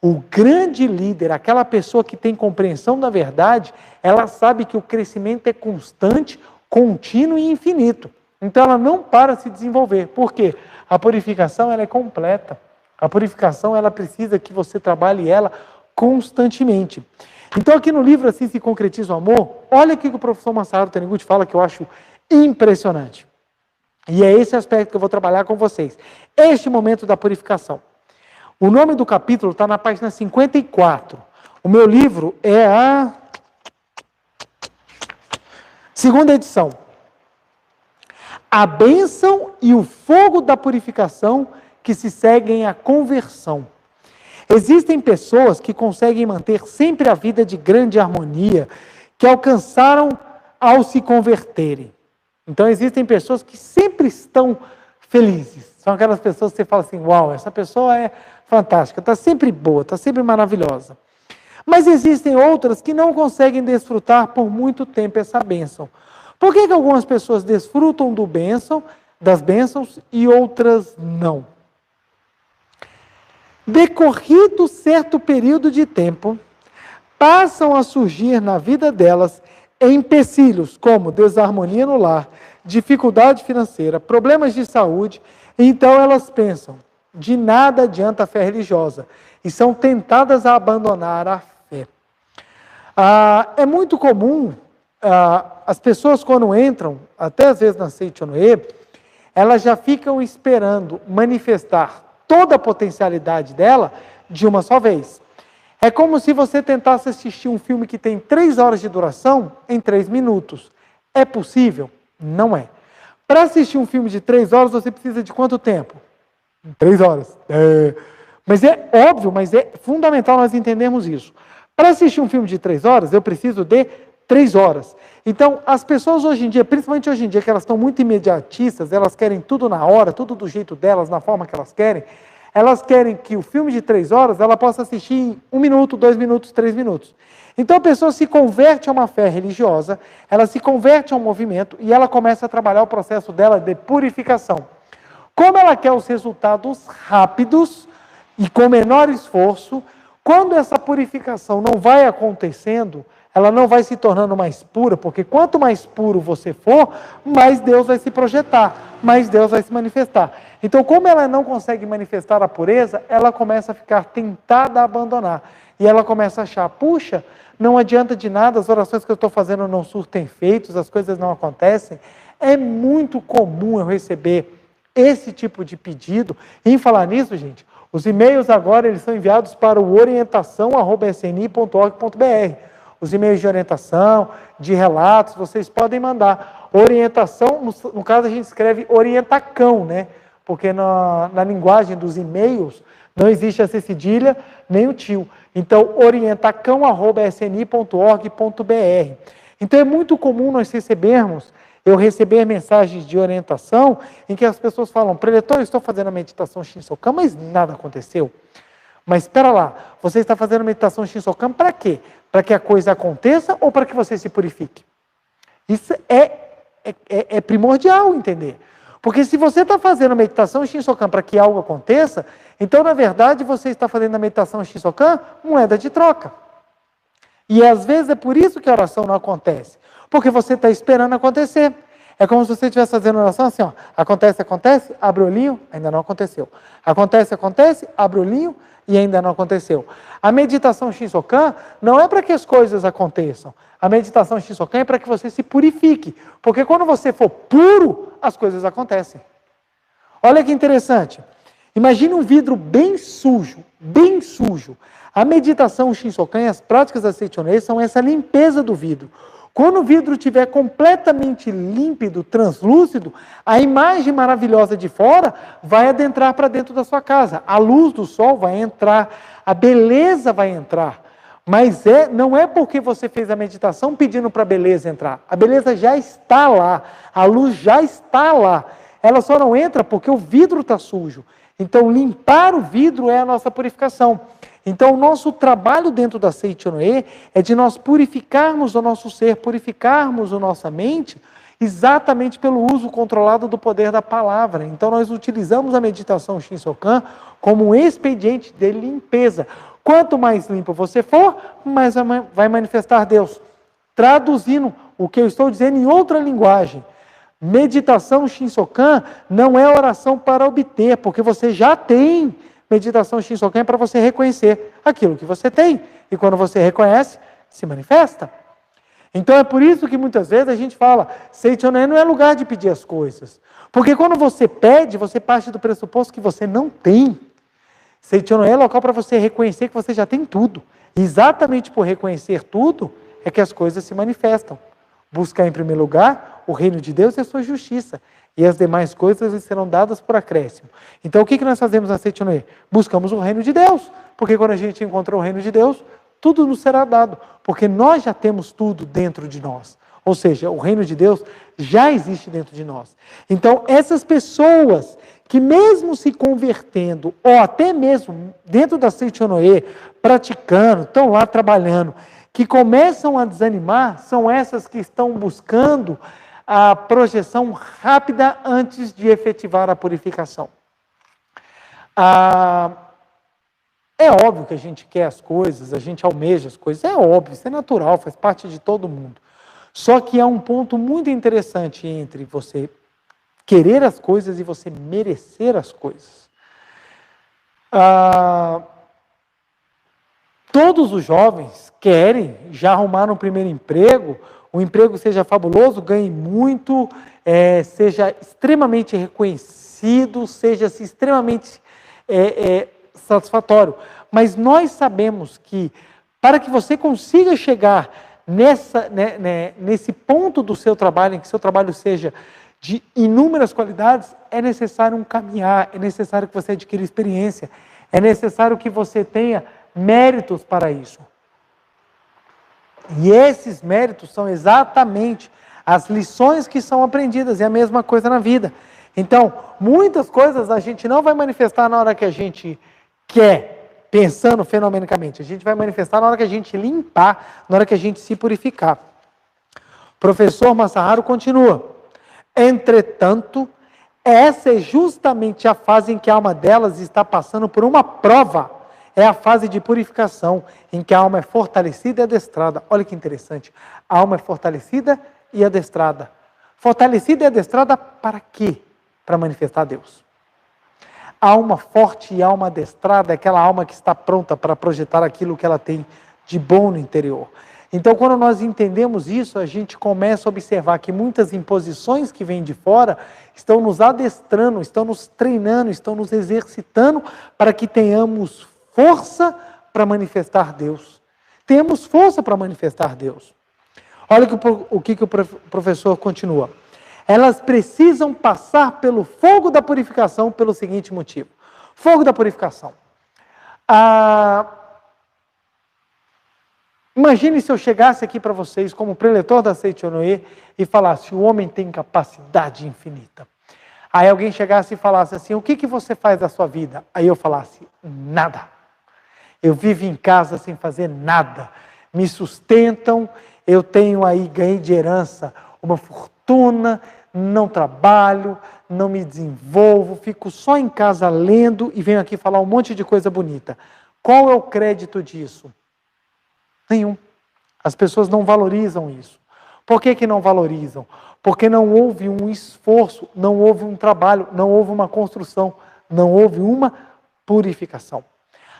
O grande líder, aquela pessoa que tem compreensão da verdade, ela sabe que o crescimento é constante, contínuo e infinito. Então ela não para de se desenvolver. Por quê? A purificação ela é completa. A purificação ela precisa que você trabalhe ela constantemente. Então aqui no livro Assim se concretiza o amor, olha o que o professor Masaru Taniguchi fala que eu acho impressionante. E é esse aspecto que eu vou trabalhar com vocês. Este momento da purificação. O nome do capítulo está na página 54. O meu livro é a 2ª edição. A bênção e o fogo da purificação que se seguem à conversão. Existem pessoas que conseguem manter sempre a vida de grande harmonia, que alcançaram ao se converterem. Então existem pessoas que sempre estão felizes. São aquelas pessoas que você fala assim, uau, essa pessoa é fantástica, está sempre boa, está sempre maravilhosa. Mas existem outras que não conseguem desfrutar por muito tempo essa bênção. Por que algumas pessoas desfrutam das bênçãos e outras não? Decorrido certo período de tempo, passam a surgir na vida delas empecilhos como desarmonia no lar, dificuldade financeira, problemas de saúde, então elas pensam, de nada adianta a fé religiosa, e são tentadas a abandonar a fé. É muito comum, as pessoas quando entram, até às vezes na Seichonoe, elas já ficam esperando manifestar toda a potencialidade dela de uma só vez. É como se você tentasse assistir um filme que tem 3 horas de duração em 3 minutos. É possível? Não é. Para assistir um filme de 3 horas, você precisa de quanto tempo? 3 horas. Mas é óbvio, mas é fundamental nós entendermos isso. Para assistir um filme de 3 horas, eu preciso de 3 horas. Então, as pessoas hoje em dia, principalmente hoje em dia, que elas estão muito imediatistas, elas querem tudo na hora, tudo do jeito delas, na forma que elas querem que o filme de 3 horas, ela possa assistir em 1 minuto, 2 minutos, 3 minutos. Então a pessoa se converte a uma fé religiosa, ela se converte a um movimento e ela começa a trabalhar o processo dela de purificação. Como ela quer os resultados rápidos e com menor esforço, quando essa purificação não vai acontecendo, ela não vai se tornando mais pura, porque quanto mais puro você for, mais Deus vai se projetar, mais Deus vai se manifestar. Então, como ela não consegue manifestar a pureza, ela começa a ficar tentada a abandonar. E ela começa a achar, puxa, não adianta de nada, as orações que eu estou fazendo não surtem efeitos, as coisas não acontecem. É muito comum eu receber esse tipo de pedido. E em falar nisso, gente, os e-mails agora eles são enviados para o orientação@sni.org.br. Os e-mails de orientação, de relatos, vocês podem mandar. Orientação, no caso a gente escreve orientacão, né? Porque na linguagem dos e-mails não existe essa cedilha, nem o tio. Então, orientacão@sni.org.br. Então, é muito comum nós eu receber mensagens de orientação em que as pessoas falam, preletor, eu estou fazendo a meditação Shinsokan, mas nada aconteceu. Mas espera lá, você está fazendo a meditação Shinsokan para quê? Para que a coisa aconteça ou para que você se purifique? Isso é primordial entender. Porque se você está fazendo a meditação Shinsokan para que algo aconteça, então, na verdade, você está fazendo a meditação Shinsokan moeda de troca. E às vezes é por isso que a oração não acontece. Porque você está esperando acontecer. É como se você estivesse fazendo oração assim, ó. Acontece, abre o olhinho, ainda não aconteceu. Acontece, abre o olhinho e ainda não aconteceu. A meditação Shinsokan não é para que as coisas aconteçam. A meditação Shinsokan é para que você se purifique. Porque quando você for puro, as coisas acontecem. Olha que interessante. Imagine um vidro bem sujo, bem sujo. A meditação Shinsokan e as práticas da Seichonoye são essa limpeza do vidro. Quando o vidro estiver completamente límpido, translúcido, a imagem maravilhosa de fora vai adentrar para dentro da sua casa. A luz do sol vai entrar, a beleza vai entrar. Mas não é porque você fez a meditação pedindo para a beleza entrar. A beleza já está lá, a luz já está lá. Ela só não entra porque o vidro está sujo. Então, limpar o vidro é a nossa purificação. Então, o nosso trabalho dentro da Seichonoye é de nós purificarmos o nosso ser, purificarmos a nossa mente, exatamente pelo uso controlado do poder da palavra. Então, nós utilizamos a meditação Shinsokan como um expediente de limpeza. Quanto mais limpo você for, mais vai manifestar Deus. Traduzindo o que eu estou dizendo em outra linguagem, meditação Shinsokan não é oração para obter, porque você já tem. Meditação Shinsokan é para você reconhecer aquilo que você tem. E quando você reconhece, se manifesta. Então é por isso que muitas vezes a gente fala, Seichonoye não é lugar de pedir as coisas. Porque quando você pede, você parte do pressuposto que você não tem. Seichonoye é local para você reconhecer que você já tem tudo. E exatamente por reconhecer tudo, é que as coisas se manifestam. Buscar em primeiro lugar o reino de Deus e a sua justiça. E as demais coisas lhes serão dadas por acréscimo. Então o que nós fazemos na Seichonoye? Buscamos o reino de Deus. Porque quando a gente encontrou o reino de Deus, tudo nos será dado. Porque nós já temos tudo dentro de nós. Ou seja, o reino de Deus já existe dentro de nós. Então essas pessoas que mesmo se convertendo, ou até mesmo dentro da Seichonoye, praticando, estão lá trabalhando, que começam a desanimar, são essas que estão buscando a projeção rápida antes de efetivar a purificação. É óbvio que a gente quer as coisas, a gente almeja as coisas, é óbvio, isso é natural, faz parte de todo mundo. Só que há um ponto muito interessante entre você querer as coisas e você merecer as coisas. Todos os jovens querem já arrumar um primeiro emprego, o emprego seja fabuloso, ganhe muito, seja extremamente reconhecido, seja extremamente satisfatório. Mas nós sabemos que para que você consiga chegar nesse ponto do seu trabalho, em que seu trabalho seja de inúmeras qualidades, é necessário um caminhar, é necessário que você adquira experiência, é necessário que você tenha méritos para isso. E esses méritos são exatamente as lições que são aprendidas, e a mesma coisa na vida. Então, muitas coisas a gente não vai manifestar na hora que a gente quer, pensando fenomenicamente. A gente vai manifestar na hora que a gente limpar, na hora que a gente se purificar. O professor Masaharu continua. Entretanto, essa é justamente a fase em que a alma delas está passando por uma prova. É a fase de purificação, em que a alma é fortalecida e adestrada. Olha que interessante. A alma é fortalecida e adestrada. Fortalecida e adestrada para quê? Para manifestar Deus. A alma forte e a alma adestrada é aquela alma que está pronta para projetar aquilo que ela tem de bom no interior. Então, quando nós entendemos isso, a gente começa a observar que muitas imposições que vêm de fora estão nos adestrando, estão nos treinando, estão nos exercitando para que tenhamos força para manifestar Deus. Temos força para manifestar Deus. Olha o que o professor continua. Elas precisam passar pelo fogo da purificação pelo seguinte motivo. Fogo da purificação. Imagine se eu chegasse aqui para vocês como preletor da Seichonoye e falasse, o homem tem capacidade infinita. Aí alguém chegasse e falasse assim, o que você faz da sua vida? Aí eu falasse, nada. Eu vivo em casa sem fazer nada. Me sustentam, eu tenho aí, ganhei de herança uma fortuna, não trabalho, não me desenvolvo, fico só em casa lendo e venho aqui falar um monte de coisa bonita. Qual é o crédito disso? Nenhum. As pessoas não valorizam isso. Por que não valorizam? Porque não houve um esforço, não houve um trabalho, não houve uma construção, não houve uma purificação.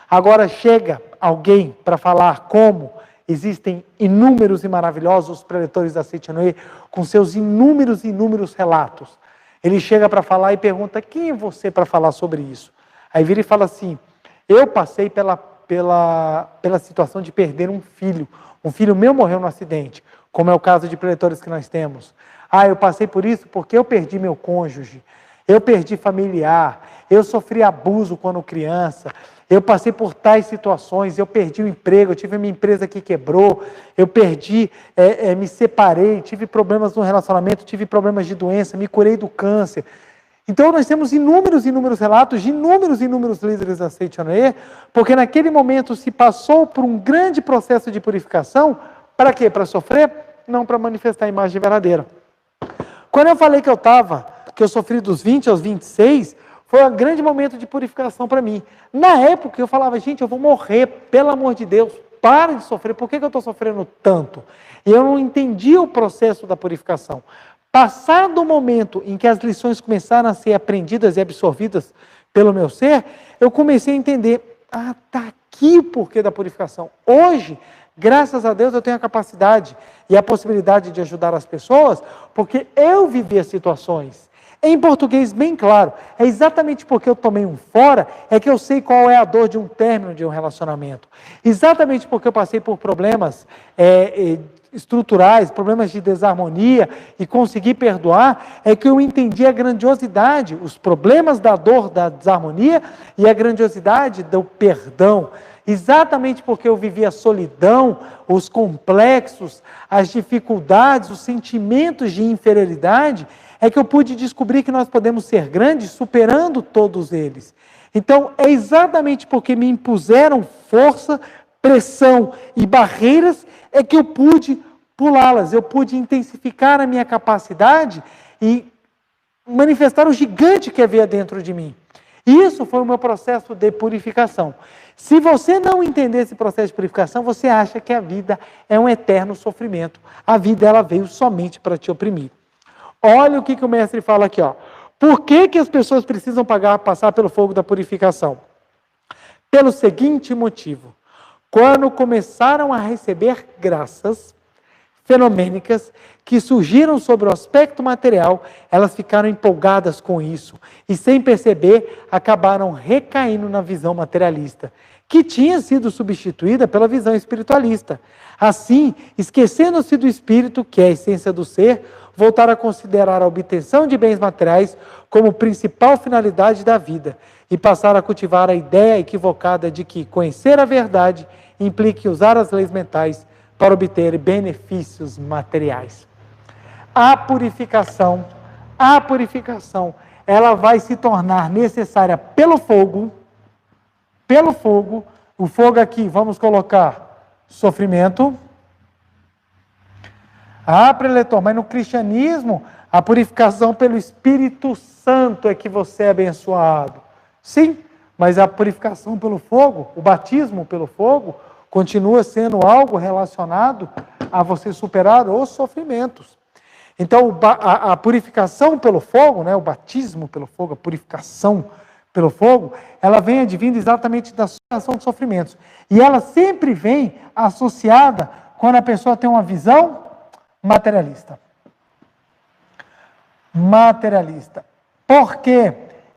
Agora chega alguém para falar como existem inúmeros e maravilhosos preletores da Seite Noé, com seus inúmeros e inúmeros relatos. Ele chega para falar e pergunta, quem é você para falar sobre isso? Aí vira e fala assim, eu passei pela situação de perder um filho meu morreu no acidente, como é o caso de preletores que nós temos. Eu passei por isso porque eu perdi meu cônjuge, eu perdi familiar, eu sofri abuso quando criança, eu passei por tais situações, eu perdi o emprego, eu tive a minha empresa que quebrou, eu perdi, me separei, tive problemas no relacionamento, tive problemas de doença, me curei do câncer. Então nós temos inúmeros relatos de inúmeros líderes da Seite Noé, porque naquele momento se passou por um grande processo de purificação, para quê? Para sofrer? Não, para manifestar a imagem verdadeira. Quando eu falei que eu sofri dos 20 aos 26, foi um grande momento de purificação para mim. Na época eu falava, gente, eu vou morrer, pelo amor de Deus, para de sofrer, por que eu estou sofrendo tanto? E eu não entendia o processo da purificação. Passado o momento em que as lições começaram a ser aprendidas e absorvidas pelo meu ser, eu comecei a entender, está aqui o porquê da purificação. Hoje, graças a Deus, eu tenho a capacidade e a possibilidade de ajudar as pessoas, porque eu vivi as situações. Em português bem claro, é exatamente porque eu tomei um fora, é que eu sei qual é a dor de um término de um relacionamento. Exatamente porque eu passei por problemas estruturais, problemas de desarmonia e consegui perdoar, é que eu entendi a grandiosidade, os problemas da dor, da desarmonia e a grandiosidade do perdão. Exatamente porque eu vivi a solidão, os complexos, as dificuldades, os sentimentos de inferioridade, é que eu pude descobrir que nós podemos ser grandes superando todos eles. Então, é exatamente porque me impuseram força, pressão e barreiras, é que eu pude pulá-las, eu pude intensificar a minha capacidade e manifestar o gigante que havia dentro de mim. Isso foi o meu processo de purificação. Se você não entender esse processo de purificação, você acha que a vida é um eterno sofrimento. A vida ela veio somente para te oprimir. Olha o que o mestre fala aqui. Por que as pessoas precisam passar pelo fogo da purificação? Pelo seguinte motivo. Quando começaram a receber graças fenomênicas que surgiram sobre o aspecto material, elas ficaram empolgadas com isso e, sem perceber, acabaram recaindo na visão materialista, que tinha sido substituída pela visão espiritualista. Assim, esquecendo-se do espírito, que é a essência do ser, voltaram a considerar a obtenção de bens materiais como principal finalidade da vida e passaram a cultivar a ideia equivocada de que conhecer a verdade implica usar as leis mentais para obter benefícios materiais. A purificação, ela vai se tornar necessária pelo fogo, o fogo aqui, vamos colocar sofrimento. Preletor, mas no cristianismo, a purificação pelo Espírito Santo é que você é abençoado. Sim, mas a purificação pelo fogo, o batismo pelo fogo, continua sendo algo relacionado a você superar os sofrimentos. Então, a purificação pelo fogo, o batismo pelo fogo, a purificação pelo fogo, ela vem advindo exatamente da superação de sofrimentos. E ela sempre vem associada quando a pessoa tem uma visão materialista. Porque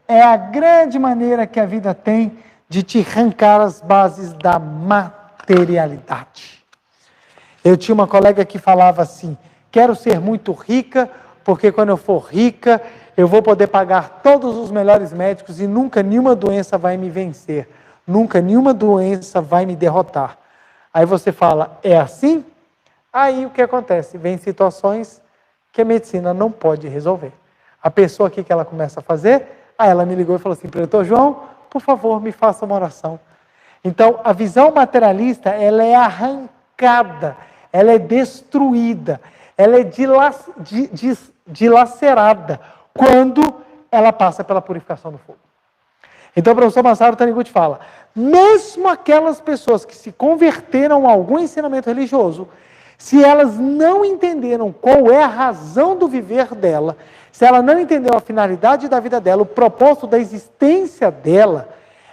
é a grande maneira que a vida tem de te arrancar as bases da materialidade. Eu tinha uma colega que falava assim, quero ser muito rica, porque quando eu for rica, eu vou poder pagar todos os melhores médicos e nunca nenhuma doença vai me vencer, nunca nenhuma doença vai me derrotar. Aí você fala, é assim? Aí o que acontece? Vem situações que a medicina não pode resolver. A pessoa aqui que ela começa a fazer, aí ela me ligou e falou assim, Pretor João, por favor, me faça uma oração. Então, a visão materialista, ela é arrancada, ela é destruída, ela é dilacerada quando ela passa pela purificação do fogo. Então o professor Masaru Taniguchi fala, mesmo aquelas pessoas que se converteram a algum ensinamento religioso, se elas não entenderam qual é a razão do viver dela, se ela não entendeu a finalidade da vida dela, o propósito da existência dela,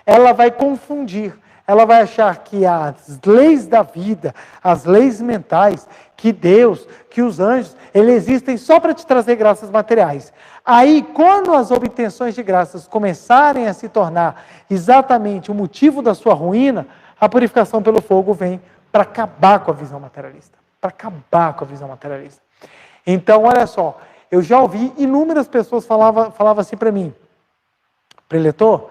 ela vai confundir, ela vai achar que as leis da vida, as leis mentais, que Deus, que os anjos, eles existem só para te trazer graças materiais. Aí, quando as obtenções de graças começarem a se tornar exatamente o motivo da sua ruína, a purificação pelo fogo vem para acabar com a visão materialista. Para acabar com a visão materialista. Então, olha só, eu já ouvi inúmeras pessoas falavam assim para mim, preletor,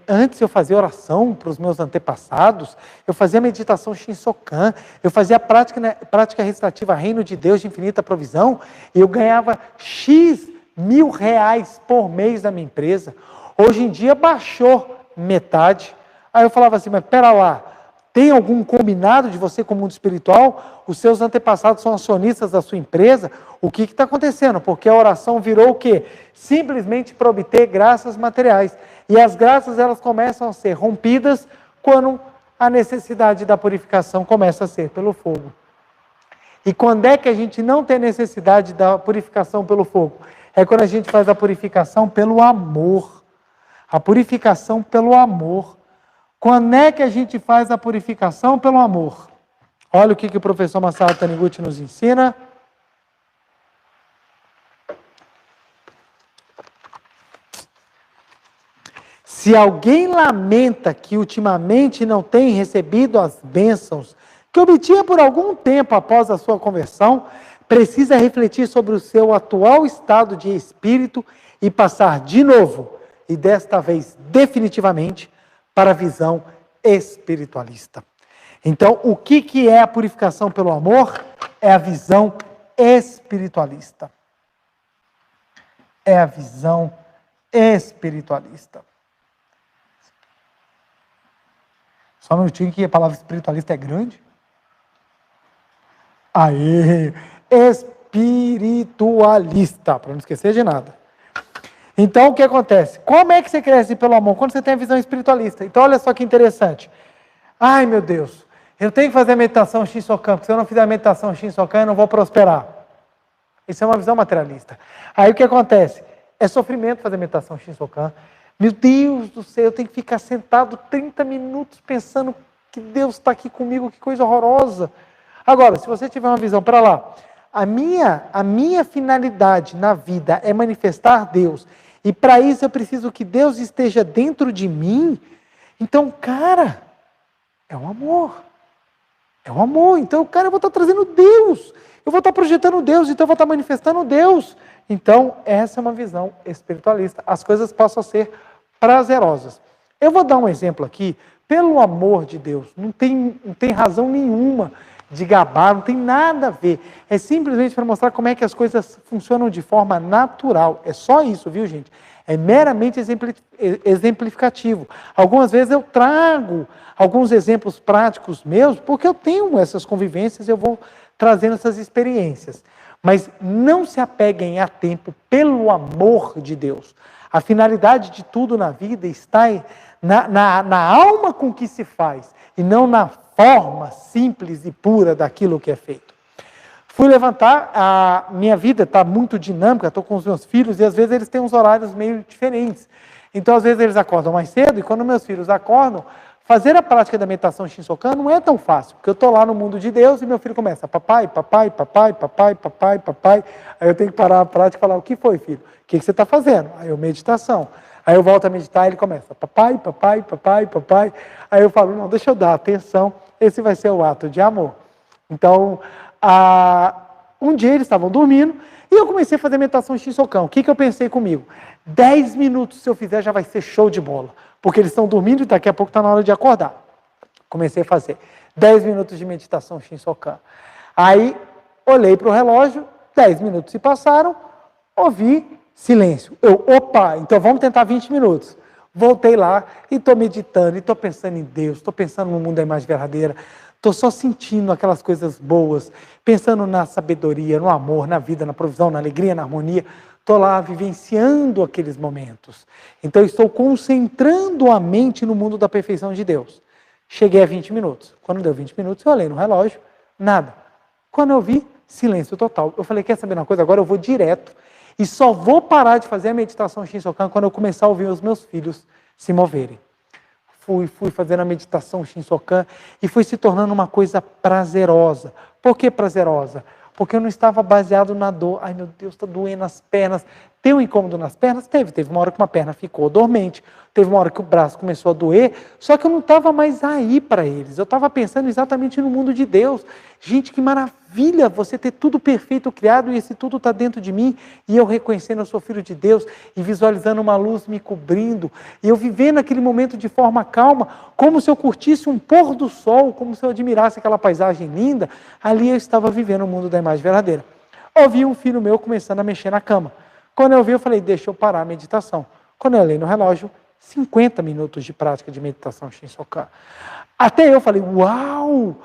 antes eu fazia oração para os meus antepassados, eu fazia meditação Shinsokan, eu fazia prática recitativa Reino de Deus de infinita provisão, e eu ganhava X mil reais por mês da minha empresa. Hoje em dia baixou metade. Aí eu falava assim, mas pera lá, tem algum combinado de você com o mundo espiritual? Os seus antepassados são acionistas da sua empresa? O que está acontecendo? Porque a oração virou o quê? Simplesmente para obter graças materiais. E as graças, elas começam a ser rompidas quando a necessidade da purificação começa a ser pelo fogo. E quando é que a gente não tem necessidade da purificação pelo fogo? É quando a gente faz a purificação pelo amor. A purificação pelo amor. Quando é que a gente faz a purificação pelo amor? Olha o que o professor Masaru Taniguchi nos ensina. Se alguém lamenta que ultimamente não tem recebido as bênçãos que obtinha por algum tempo após a sua conversão, precisa refletir sobre o seu atual estado de espírito e passar de novo, e desta vez definitivamente, para a visão espiritualista. Então, o que é a purificação pelo amor? É a visão espiritualista. É a visão espiritualista. Só um minutinho que a palavra espiritualista é grande. Aê! Espiritualista, para não esquecer de nada. Então, o que acontece? Como é que você cresce pelo amor? Quando você tem a visão espiritualista. Então, olha só que interessante. Ai, meu Deus, eu tenho que fazer a meditação Shinsokan, porque se eu não fizer a meditação Shinsokan, eu não vou prosperar. Isso é uma visão materialista. Aí, o que acontece? É sofrimento fazer a meditação Shinsokan. Meu Deus do céu, eu tenho que ficar sentado 30 minutos pensando que Deus está aqui comigo, que coisa horrorosa. Agora, se você tiver uma visão para lá, a minha finalidade na vida é manifestar Deus, e para isso eu preciso que Deus esteja dentro de mim, então, cara, é um amor. É um amor. Então, cara, eu vou estar trazendo Deus. Eu vou estar projetando Deus, então eu vou estar manifestando Deus. Então, essa é uma visão espiritualista. As coisas passam a ser prazerosas. Eu vou dar um exemplo aqui, pelo amor de Deus, não tem razão nenhuma de gabar, não tem nada a ver. É simplesmente para mostrar como é que as coisas funcionam de forma natural. É só isso, viu, gente? É meramente exemplificativo. Algumas vezes eu trago alguns exemplos práticos meus, porque eu tenho essas convivências, eu vou trazendo essas experiências. Mas não se apeguem a tempo pelo amor de Deus. A finalidade de tudo na vida está na alma com que se faz, e não na forma simples e pura daquilo que é feito. Fui levantar, a minha vida está muito dinâmica, estou com os meus filhos, e às vezes eles têm uns horários meio diferentes. Então, às vezes eles acordam mais cedo, e quando meus filhos acordam, fazer a prática da meditação Shinsokan não é tão fácil, porque eu estou lá no mundo de Deus, e meu filho começa, papai, papai, papai, papai, papai, papai. Aí eu tenho que parar a prática e falar, o que foi, filho? O que você está fazendo? Aí eu, meditação. Aí eu volto a meditar e ele começa, papai, papai, papai, papai. Aí eu falo, não, deixa eu dar atenção, esse vai ser o ato de amor. Então, um dia eles estavam dormindo e eu comecei a fazer meditação Shinsokan. O que eu pensei comigo? 10 minutos, se eu fizer, já vai ser show de bola. Porque eles estão dormindo e daqui a pouco está na hora de acordar. Comecei a fazer 10 minutos de meditação Shinsokan. Aí, olhei para o relógio, 10 minutos se passaram, ouvi silêncio. Opa, então vamos tentar 20 minutos. Voltei lá e estou meditando, e estou pensando em Deus, estou pensando no mundo da imagem verdadeira, estou só sentindo aquelas coisas boas, pensando na sabedoria, no amor, na vida, na provisão, na alegria, na harmonia. Estou lá vivenciando aqueles momentos. Então, estou concentrando a mente no mundo da perfeição de Deus. Cheguei a 20 minutos. Quando deu 20 minutos, eu olhei no relógio, nada. Quando eu vi, silêncio total. Eu falei, quer saber uma coisa? Agora eu vou direto e só vou parar de fazer a meditação Shinsokan quando eu começar a ouvir os meus filhos se moverem. Fui fazendo a meditação Shinsokan e foi se tornando uma coisa prazerosa. Por que prazerosa? Porque eu não estava baseado na dor. Ai, meu Deus, está doendo as pernas. Tem um incômodo nas pernas? Teve uma hora que uma perna ficou dormente, teve uma hora que o braço começou a doer, só que eu não estava mais aí para eles. Eu estava pensando exatamente no mundo de Deus. Gente, que maravilha você ter tudo perfeito criado e esse tudo está dentro de mim e eu reconhecendo eu sou filho de Deus e visualizando uma luz me cobrindo e eu vivendo aquele momento de forma calma, como se eu curtisse um pôr do sol, como se eu admirasse aquela paisagem linda. Ali eu estava vivendo o mundo da imagem verdadeira. Ouvi um filho meu começando a mexer na cama. Quando eu vi, eu falei, deixa eu parar a meditação. Quando eu olhei no relógio, 50 minutos de prática de meditação Shinsokan. Até eu falei, uau!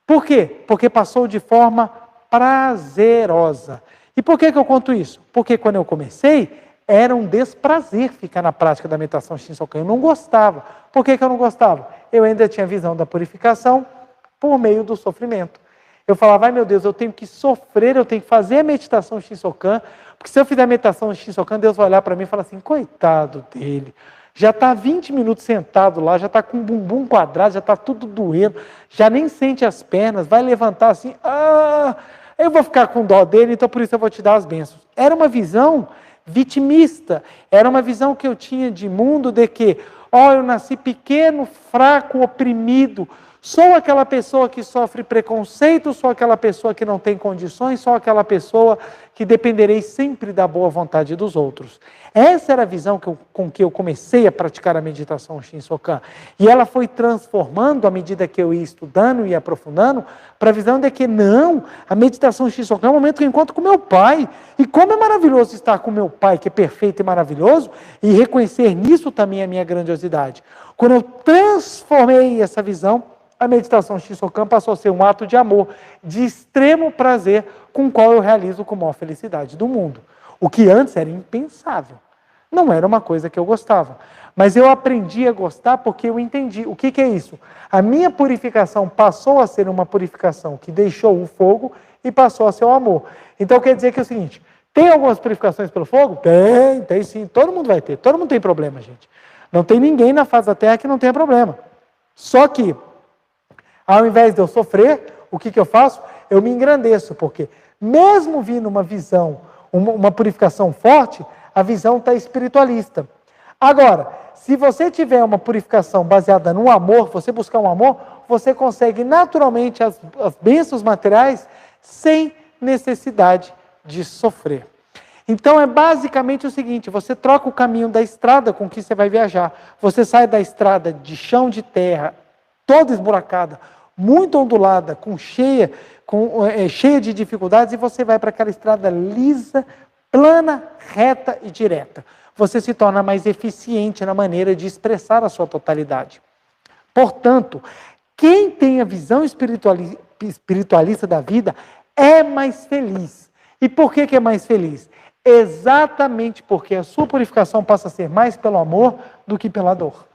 Por quê? Porque passou de forma prazerosa. E por que eu conto isso? Porque quando eu comecei, era um desprazer ficar na prática da meditação Shinsokan. Eu não gostava. Por que eu não gostava? Eu ainda tinha visão da purificação por meio do sofrimento. Eu falava, ai meu Deus, eu tenho que sofrer, eu tenho que fazer a meditação Shinsokan, porque se eu fizer a meditação Shinsokan, Deus vai olhar para mim e falar assim, coitado dele, já está 20 minutos sentado lá, já está com o bumbum quadrado, já está tudo doendo, já nem sente as pernas, vai levantar assim, eu vou ficar com dó dele, então por isso eu vou te dar as bênçãos. Era uma visão vitimista, era uma visão que eu tinha de mundo de que, eu nasci pequeno, fraco, oprimido, sou aquela pessoa que sofre preconceito, sou aquela pessoa que não tem condições, sou aquela pessoa que dependerei sempre da boa vontade dos outros. Essa era a visão com que eu comecei a praticar a meditação Shinsokan. E ela foi transformando, à medida que eu ia estudando e aprofundando, para a visão de que não, a meditação Shinsokan é um momento que eu encontro com meu pai. E como é maravilhoso estar com meu pai, que é perfeito e maravilhoso, e reconhecer nisso também a minha grandiosidade. Quando eu transformei essa visão, a meditação Shinsokan passou a ser um ato de amor, de extremo prazer, com o qual eu realizo com a maior felicidade do mundo. O que antes era impensável. Não era uma coisa que eu gostava. Mas eu aprendi a gostar porque eu entendi. O que é isso? A minha purificação passou a ser uma purificação que deixou o fogo e passou a ser o amor. Então quer dizer que é o seguinte, tem algumas purificações pelo fogo? Tem sim. Todo mundo vai ter. Todo mundo tem problema, gente. Não tem ninguém na face da terra que não tenha problema. Só que, ao invés de eu sofrer, o que eu faço? Eu me engrandeço, porque mesmo vindo uma visão, uma purificação forte, a visão está espiritualista. Agora, se você tiver uma purificação baseada no amor, você buscar um amor, você consegue naturalmente as bênçãos materiais sem necessidade de sofrer. Então é basicamente o seguinte, você troca o caminho da estrada com que você vai viajar. Você sai da estrada de chão de terra, toda esburacada, muito ondulada, cheia de dificuldades, e você vai para aquela estrada lisa, plana, reta e direta. Você se torna mais eficiente na maneira de expressar a sua totalidade. Portanto, quem tem a visão espiritualista da vida é mais feliz. E por que é mais feliz? Exatamente porque a sua purificação passa a ser mais pelo amor do que pela dor.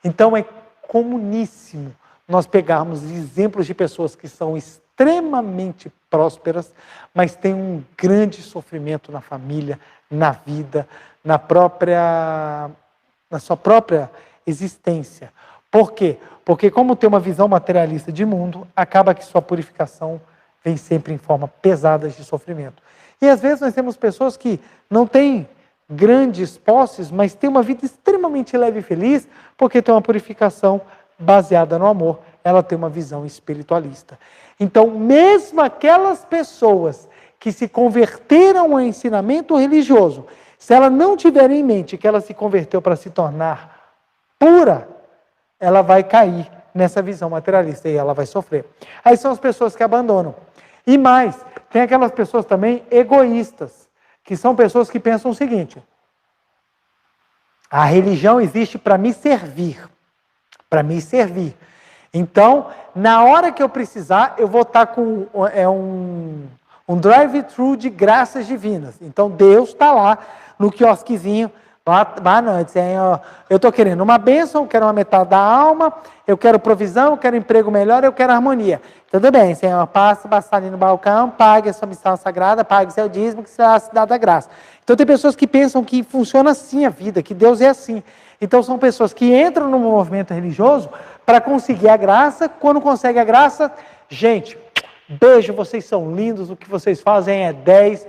Então é comuníssimo nós pegarmos exemplos de pessoas que são extremamente prósperas, mas têm um grande sofrimento na família, na vida, na sua própria existência. Por quê? Porque como tem uma visão materialista de mundo, acaba que sua purificação vem sempre em forma pesada de sofrimento. E às vezes nós temos pessoas que não têm grandes posses, mas têm uma vida extremamente leve e feliz, porque tem uma purificação baseada no amor, ela tem uma visão espiritualista. Então, mesmo aquelas pessoas que se converteram ao ensinamento religioso, se ela não tiver em mente que ela se converteu para se tornar pura, ela vai cair nessa visão materialista e ela vai sofrer. Aí são as pessoas que abandonam. E mais, tem aquelas pessoas também egoístas, que são pessoas que pensam o seguinte: a religião existe para me servir. Para me servir. Então, na hora que eu precisar, eu vou estar com um drive-thru de graças divinas. Então, Deus está lá no quiosquezinho, lá não, Senhor, eu estou querendo uma bênção, eu quero uma metade da alma, eu quero provisão, eu quero emprego melhor, eu quero harmonia. Tudo bem, Senhor, passa ali no balcão, pague a sua missão sagrada, pague seu dízimo, que será a cidade da graça. Então, tem pessoas que pensam que funciona assim a vida, que Deus é assim. Então, são pessoas que entram no movimento religioso para conseguir a graça. Quando consegue a graça, gente, beijo, vocês são lindos, o que vocês fazem é 10,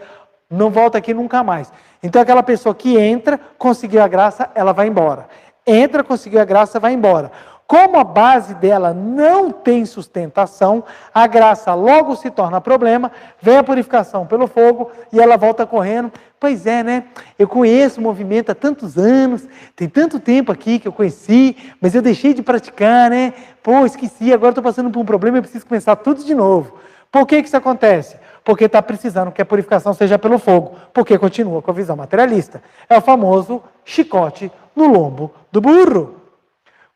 não volta aqui nunca mais. Então, aquela pessoa que entra, conseguiu a graça, ela vai embora. Entra, conseguiu a graça, vai embora. Como a base dela não tem sustentação, a graça logo se torna problema, vem a purificação pelo fogo e ela volta correndo. Pois é, né? Eu conheço o movimento há tantos anos, tem tanto tempo aqui que eu conheci, mas eu deixei de praticar, né? Pô, esqueci, agora estou passando por um problema e preciso começar tudo de novo. Por que isso acontece? Porque está precisando que a purificação seja pelo fogo, porque continua com a visão materialista. É o famoso chicote no lombo do burro.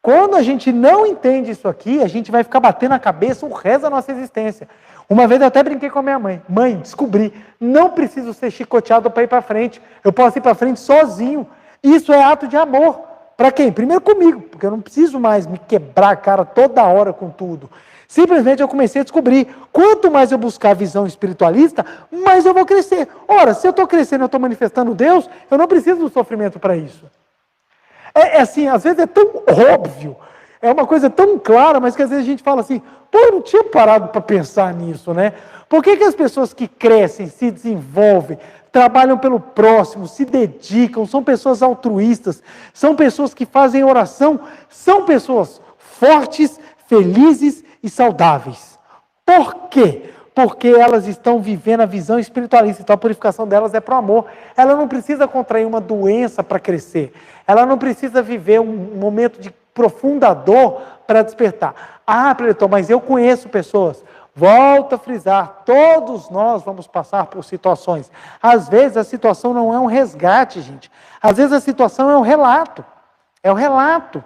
Quando a gente não entende isso aqui, a gente vai ficar batendo a cabeça o resto da nossa existência. Uma vez eu até brinquei com a minha mãe. Mãe, descobri, não preciso ser chicoteado para ir para frente. Eu posso ir para frente sozinho. Isso é ato de amor. Para quem? Primeiro comigo, porque eu não preciso mais me quebrar a cara toda hora com tudo. Simplesmente eu comecei a descobrir, quanto mais eu buscar a visão espiritualista, mais eu vou crescer. Ora, se eu estou crescendo, eu estou manifestando Deus, eu não preciso do sofrimento para isso. É assim, às vezes é tão óbvio, é uma coisa tão clara, mas que às vezes a gente fala assim, pô, eu não tinha parado para pensar nisso, né? Por que as pessoas que crescem, se desenvolvem, trabalham pelo próximo, se dedicam, são pessoas altruístas, são pessoas que fazem oração, são pessoas fortes, felizes e saudáveis. Por quê? Porque elas estão vivendo a visão espiritualista, então a purificação delas é para o amor. Ela não precisa contrair uma doença para crescer, ela não precisa viver um momento de profunda dor para despertar. Ah, preletor, mas eu conheço pessoas. Volto a frisar, todos nós vamos passar por situações. Às vezes a situação não é um resgate, gente. Às vezes a situação é um relato. É um relato.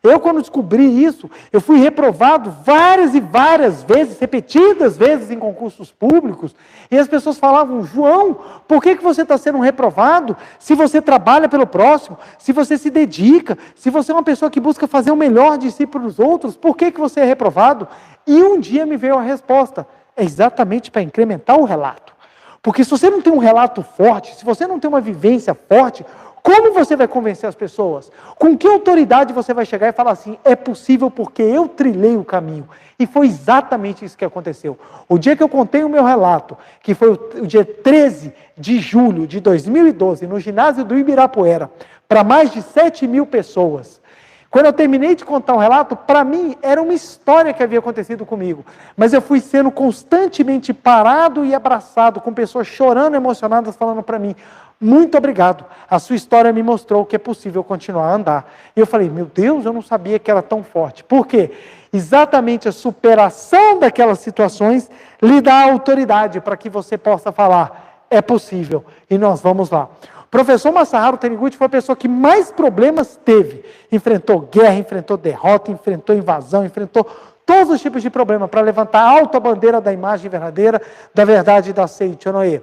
Eu, quando descobri isso, eu fui reprovado várias e várias vezes, repetidas vezes em concursos públicos, e as pessoas falavam, João, por que você está sendo reprovado? Se você trabalha pelo próximo, se você se dedica, se você é uma pessoa que busca fazer o melhor de si para os outros, por que você é reprovado? E um dia me veio a resposta, é exatamente para incrementar o relato. Porque se você não tem um relato forte, se você não tem uma vivência forte, como você vai convencer as pessoas? Com que autoridade você vai chegar e falar assim, é possível porque eu trilhei o caminho? E foi exatamente isso que aconteceu. O dia que eu contei o meu relato, que foi o dia 13 de julho de 2012, no ginásio do Ibirapuera, para mais de 7.000 pessoas. Quando eu terminei de contar o relato, para mim era uma história que havia acontecido comigo. Mas eu fui sendo constantemente parado e abraçado, com pessoas chorando, emocionadas, falando para mim, muito obrigado, a sua história me mostrou que é possível continuar a andar. E eu falei, meu Deus, eu não sabia que era tão forte. Por quê? Exatamente a superação daquelas situações lhe dá autoridade para que você possa falar, é possível, e nós vamos lá. O professor Masaharu Taniguchi foi a pessoa que mais problemas teve. Enfrentou guerra, enfrentou derrota, enfrentou invasão, enfrentou todos os tipos de problemas para levantar alto a bandeira da imagem verdadeira, da verdade e da Seichonoe.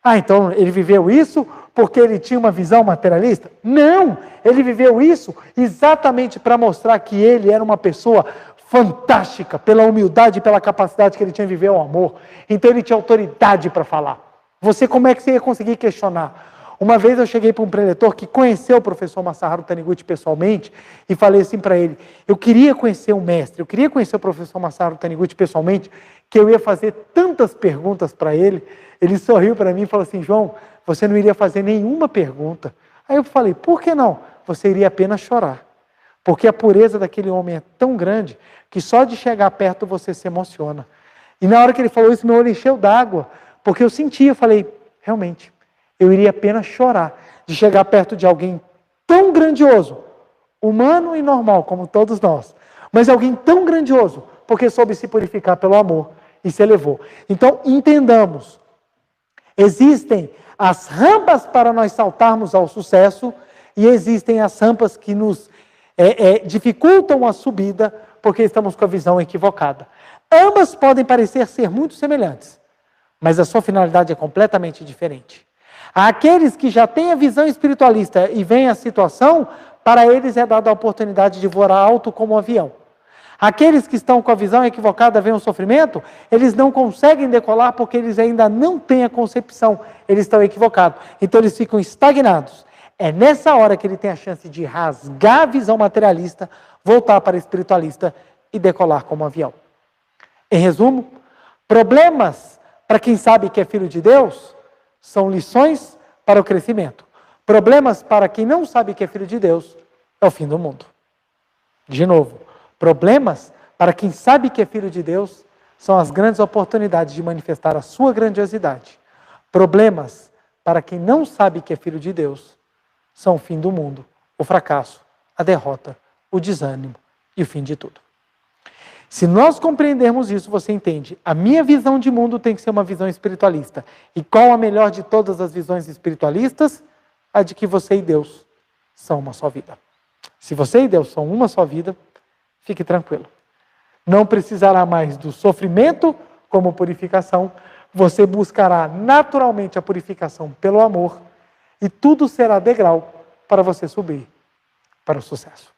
Ah, então ele viveu isso porque ele tinha uma visão materialista? Não! Ele viveu isso exatamente para mostrar que ele era uma pessoa fantástica, pela humildade e pela capacidade que ele tinha de viver o amor. Então ele tinha autoridade para falar. Você, como é que você ia conseguir questionar? Uma vez eu cheguei para um preletor que conheceu o professor Masaharu Taniguchi pessoalmente e falei assim para ele, eu queria conhecer o mestre, eu queria conhecer o professor Masaharu Taniguchi pessoalmente, que eu ia fazer tantas perguntas para ele. Ele sorriu para mim e falou assim, João, você não iria fazer nenhuma pergunta. Aí eu falei, por que não? Você iria apenas chorar. Porque a pureza daquele homem é tão grande que só de chegar perto você se emociona. E na hora que ele falou isso, meu olho encheu d'água, porque eu senti, eu falei, realmente, eu iria apenas chorar de chegar perto de alguém tão grandioso, humano e normal, como todos nós, mas alguém tão grandioso, porque soube se purificar pelo amor e se elevou. Então, entendamos, existem as rampas para nós saltarmos ao sucesso e existem as rampas que nos dificultam a subida porque estamos com a visão equivocada. Ambas podem parecer ser muito semelhantes, mas a sua finalidade é completamente diferente. Aqueles que já têm a visão espiritualista e veem a situação, para eles é dada a oportunidade de voar alto como um avião. Aqueles que estão com a visão equivocada, veem o sofrimento, eles não conseguem decolar porque eles ainda não têm a concepção, eles estão equivocados. Então eles ficam estagnados. É nessa hora que ele tem a chance de rasgar a visão materialista, voltar para a espiritualista e decolar como um avião. Em resumo, problemas para quem sabe que é filho de Deus são lições para o crescimento. Problemas para quem não sabe que é filho de Deus é o fim do mundo. De novo, problemas para quem sabe que é filho de Deus são as grandes oportunidades de manifestar a sua grandiosidade. Problemas para quem não sabe que é filho de Deus são o fim do mundo, o fracasso, a derrota, o desânimo e o fim de tudo. Se nós compreendermos isso, você entende, a minha visão de mundo tem que ser uma visão espiritualista. E qual a melhor de todas as visões espiritualistas? A de que você e Deus são uma só vida. Se você e Deus são uma só vida, fique tranquilo. Não precisará mais do sofrimento como purificação, você buscará naturalmente a purificação pelo amor e tudo será degrau para você subir para o sucesso.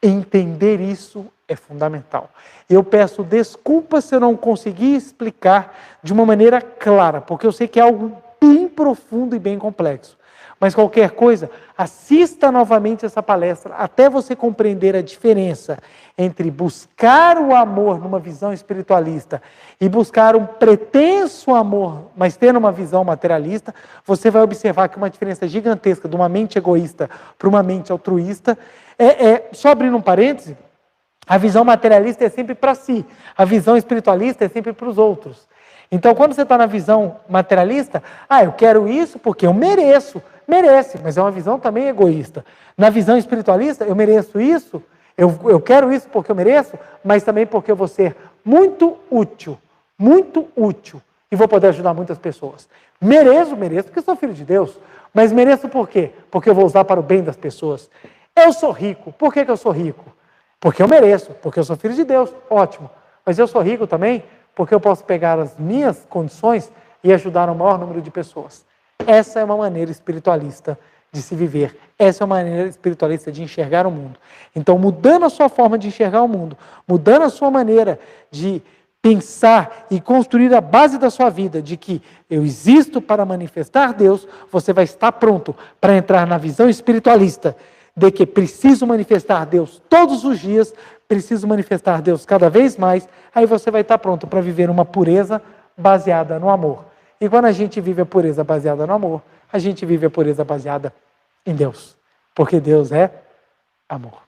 Entender isso é fundamental. Eu peço desculpas se eu não conseguir explicar de uma maneira clara, porque eu sei que é algo bem profundo e bem complexo. Mas qualquer coisa, assista novamente essa palestra até você compreender a diferença entre buscar o amor numa visão espiritualista e buscar um pretenso amor, mas tendo uma visão materialista. Você vai observar que uma diferença gigantesca de uma mente egoísta para uma mente altruísta. Só abrindo um parêntese, a visão materialista é sempre para si, a visão espiritualista é sempre para os outros. Então, quando você está na visão materialista, eu quero isso porque eu mereço. Merece, mas é uma visão também egoísta. Na visão espiritualista, eu mereço isso, eu quero isso porque eu mereço, mas também porque eu vou ser muito útil e vou poder ajudar muitas pessoas. Mereço porque sou filho de Deus, mas mereço por quê? Porque eu vou usar para o bem das pessoas. Eu sou rico, por que eu sou rico? Porque eu mereço, porque eu sou filho de Deus, ótimo. Mas eu sou rico também porque eu posso pegar as minhas condições e ajudar o maior número de pessoas. Essa é uma maneira espiritualista de se viver. Essa é uma maneira espiritualista de enxergar o mundo. Então, mudando a sua forma de enxergar o mundo, mudando a sua maneira de pensar e construir a base da sua vida, de que eu existo para manifestar Deus, você vai estar pronto para entrar na visão espiritualista de que preciso manifestar Deus todos os dias, preciso manifestar Deus cada vez mais, aí você vai estar pronto para viver uma pureza baseada no amor. E quando a gente vive a pureza baseada no amor, a gente vive a pureza baseada em Deus. Porque Deus é amor.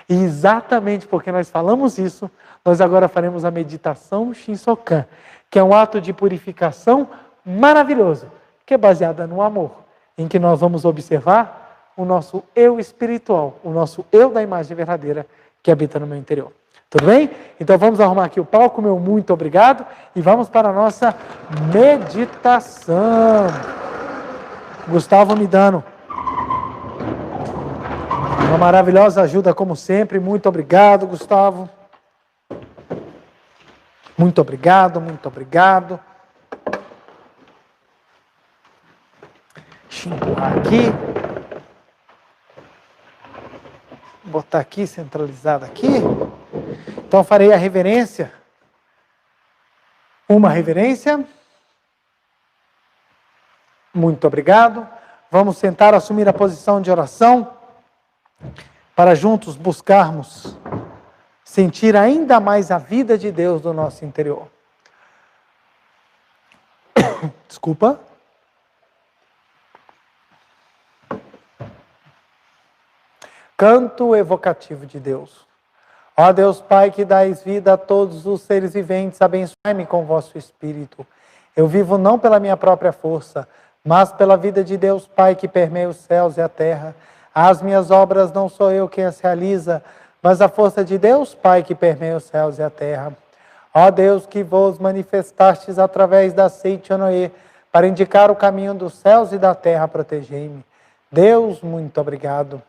E exatamente porque nós falamos isso, nós agora faremos a meditação Shinsokan, que é um ato de purificação maravilhoso, que é baseada no amor, em que nós vamos observar o nosso eu espiritual, o nosso eu da imagem verdadeira que habita no meu interior. Tudo bem? Então vamos arrumar aqui o palco, meu muito obrigado, e vamos para a nossa meditação. Gustavo me dando uma maravilhosa ajuda como sempre. Muito obrigado, Gustavo. Muito obrigado, muito obrigado. Deixa eu empurrar aqui. Botar aqui, centralizado aqui. Então farei a reverência. Uma reverência. Muito obrigado. Vamos sentar, assumir a posição de oração, para juntos buscarmos sentir ainda mais a vida de Deus no nosso interior. Desculpa. Canto evocativo de Deus. Ó Deus Pai, que dais vida a todos os seres viventes, abençoai-me com vosso Espírito. Eu vivo não pela minha própria força, mas pela vida de Deus Pai que permeia os céus e a terra. As minhas obras não sou eu quem as realiza, mas a força de Deus Pai que permeia os céus e a terra. Ó Deus, que vos manifestastes através da seite Noé, para indicar o caminho dos céus e da terra, protegei-me. Deus, muito obrigado.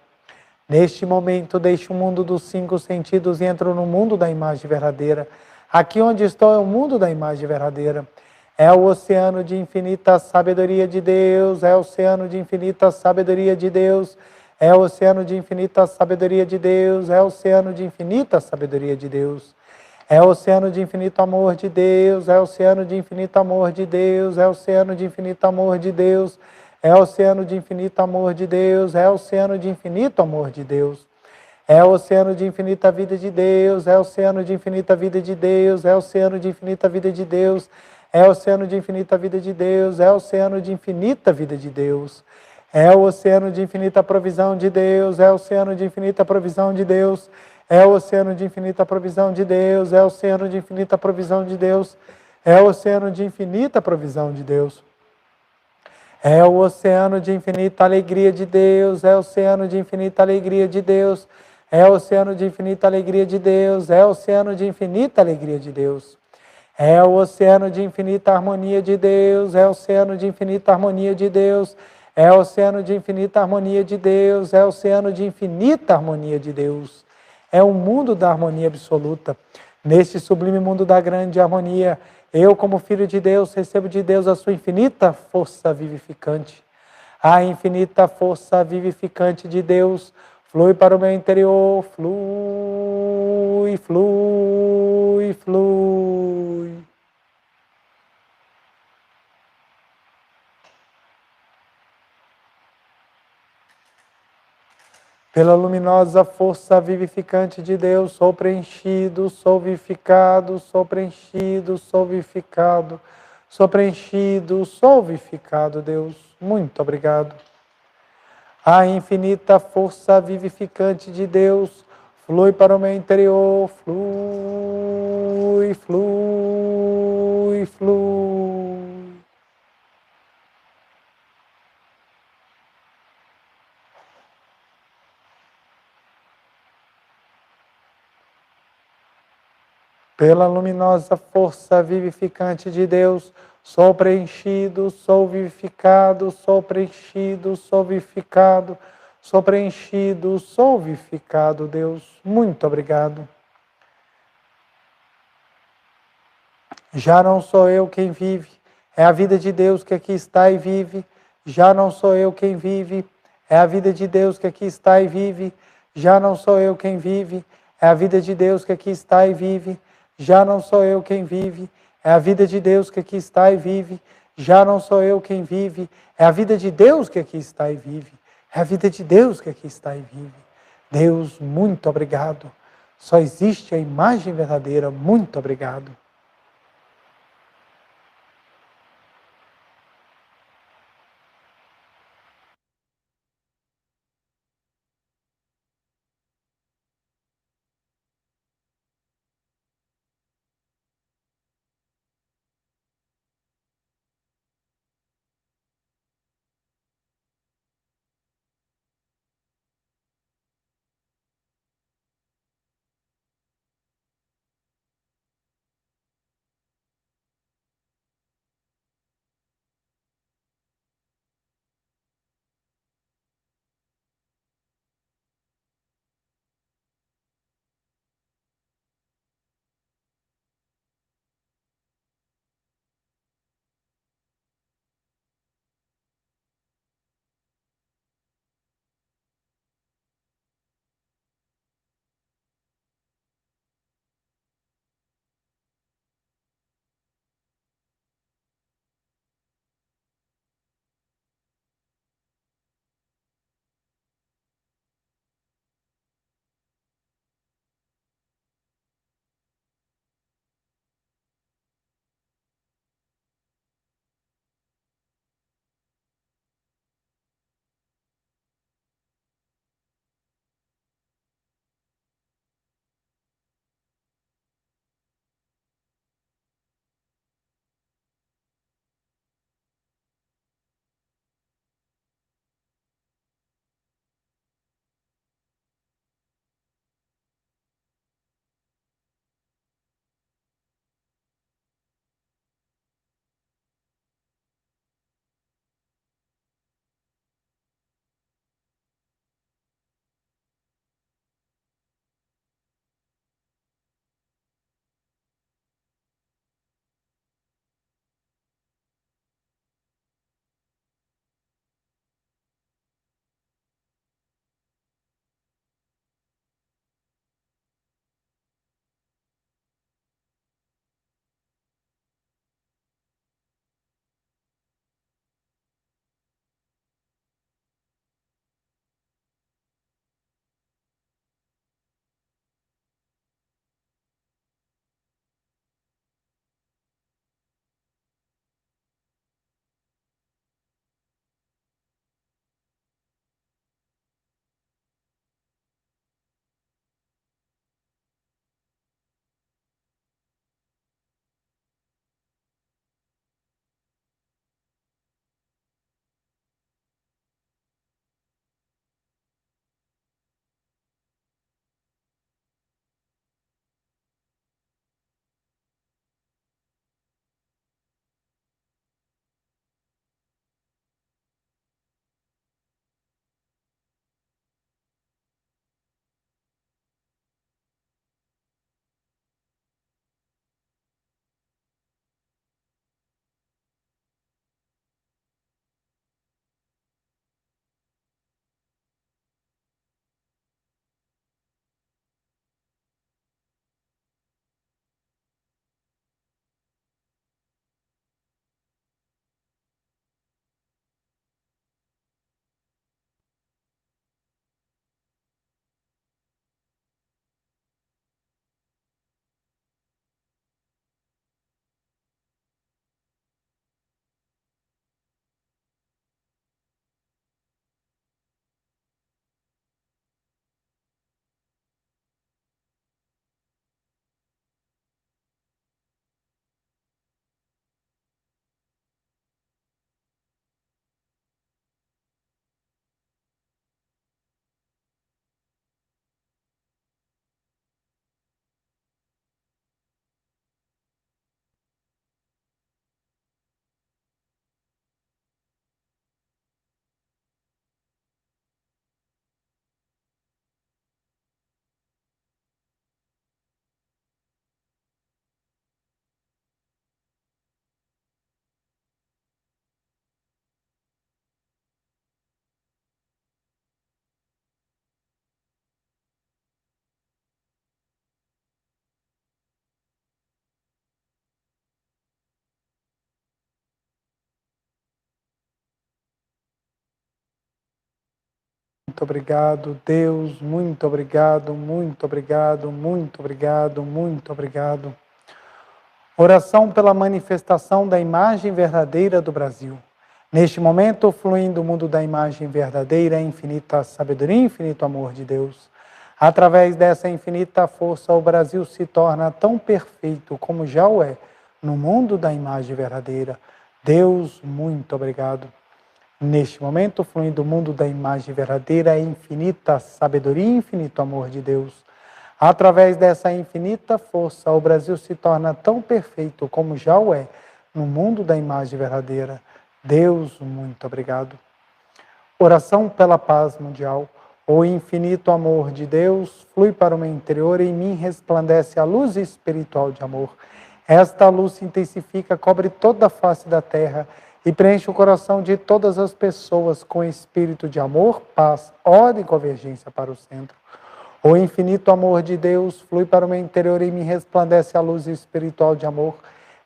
Neste momento, deixo o mundo dos cinco sentidos e entro no mundo da imagem verdadeira. Aqui onde estou é o mundo da imagem verdadeira. É o oceano de infinita sabedoria de Deus, é o oceano de infinita sabedoria de Deus, é o oceano de infinita sabedoria de Deus, é o oceano de infinita sabedoria de Deus. É o oceano de infinito amor de Deus, é o oceano de infinito amor de Deus, é o oceano de infinito amor de Deus, é o oceano de infinito amor de Deus, é o oceano de infinito amor de Deus. É o oceano de infinita vida de Deus, é o oceano de infinita vida de Deus, é o oceano de infinita vida de Deus, é o oceano de infinita vida de Deus, é o oceano de infinita vida de Deus. É o oceano de infinita provisão de Deus, é o oceano de infinita provisão de Deus, é o oceano de infinita provisão de Deus, é o oceano de infinita provisão de Deus, é o oceano de infinita provisão de Deus. É o oceano de infinita alegria de Deus, é o oceano de infinita alegria de Deus, é o oceano de infinita alegria de Deus, é o oceano de infinita alegria de Deus. É o oceano de infinita harmonia de Deus, é o oceano de infinita harmonia de Deus, é o oceano de infinita harmonia de Deus, é o oceano de infinita harmonia de Deus. É o mundo da harmonia absoluta. Neste sublime mundo da grande harmonia, eu, como filho de Deus, recebo de Deus a sua infinita força vivificante. A infinita força vivificante de Deus flui para o meu interior, flui, flui, flui. Pela luminosa força vivificante de Deus, sou preenchido, sou vivificado, sou preenchido, sou vivificado, sou preenchido, sou vivificado, Deus. Muito obrigado. A infinita força vivificante de Deus flui para o meu interior, flui, flui, flui. Pela luminosa força vivificante de Deus, sou preenchido, sou vivificado, sou preenchido, sou vivificado, sou preenchido, sou vivificado, Deus. Muito obrigado. Já não sou eu quem vive, é a vida de Deus que aqui está e vive. Já não sou eu quem vive, é a vida de Deus que aqui está e vive. Já não sou eu quem vive, é a vida de Deus que aqui está e vive. Já não sou eu quem vive, é a vida de Deus que aqui está e vive. Já não sou eu quem vive, é a vida de Deus que aqui está e vive. É a vida de Deus que aqui está e vive. Deus, muito obrigado. Só existe a imagem verdadeira. Muito obrigado. Muito obrigado, Deus, muito obrigado, muito obrigado, muito obrigado, muito obrigado. Oração pela manifestação da imagem verdadeira do Brasil. Neste momento, fluindo o mundo da imagem verdadeira, infinita sabedoria e infinito amor de Deus. Através dessa infinita força, o Brasil se torna tão perfeito como já o é no mundo da imagem verdadeira. Deus, muito obrigado. Neste momento, fluindo o mundo da imagem verdadeira, a infinita sabedoria e infinito amor de Deus. Através dessa infinita força, o Brasil se torna tão perfeito como já o é no mundo da imagem verdadeira. Deus, muito obrigado. Oração pela paz mundial. O infinito amor de Deus flui para o meu interior e em mim resplandece a luz espiritual de amor. Esta luz se intensifica, cobre toda a face da terra e preenche o coração de todas as pessoas com espírito de amor, paz, ordem e convergência para o centro. O infinito amor de Deus flui para o meu interior e me resplandece a luz espiritual de amor.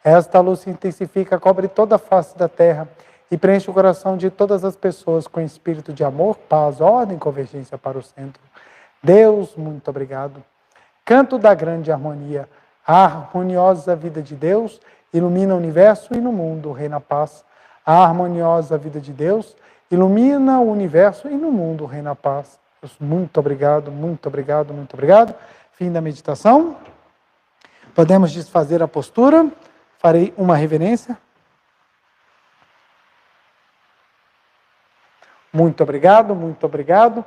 Esta luz se intensifica, cobre toda a face da terra e preenche o coração de todas as pessoas com espírito de amor, paz, ordem e convergência para o centro. Deus, muito obrigado. Canto da grande harmonia. A harmoniosa vida de Deus ilumina o universo e no mundo reina a paz. A harmoniosa vida de Deus ilumina o universo e no mundo reina a paz. Deus, muito obrigado, muito obrigado, muito obrigado. Fim da meditação. Podemos desfazer a postura. Farei uma reverência. Muito obrigado, muito obrigado.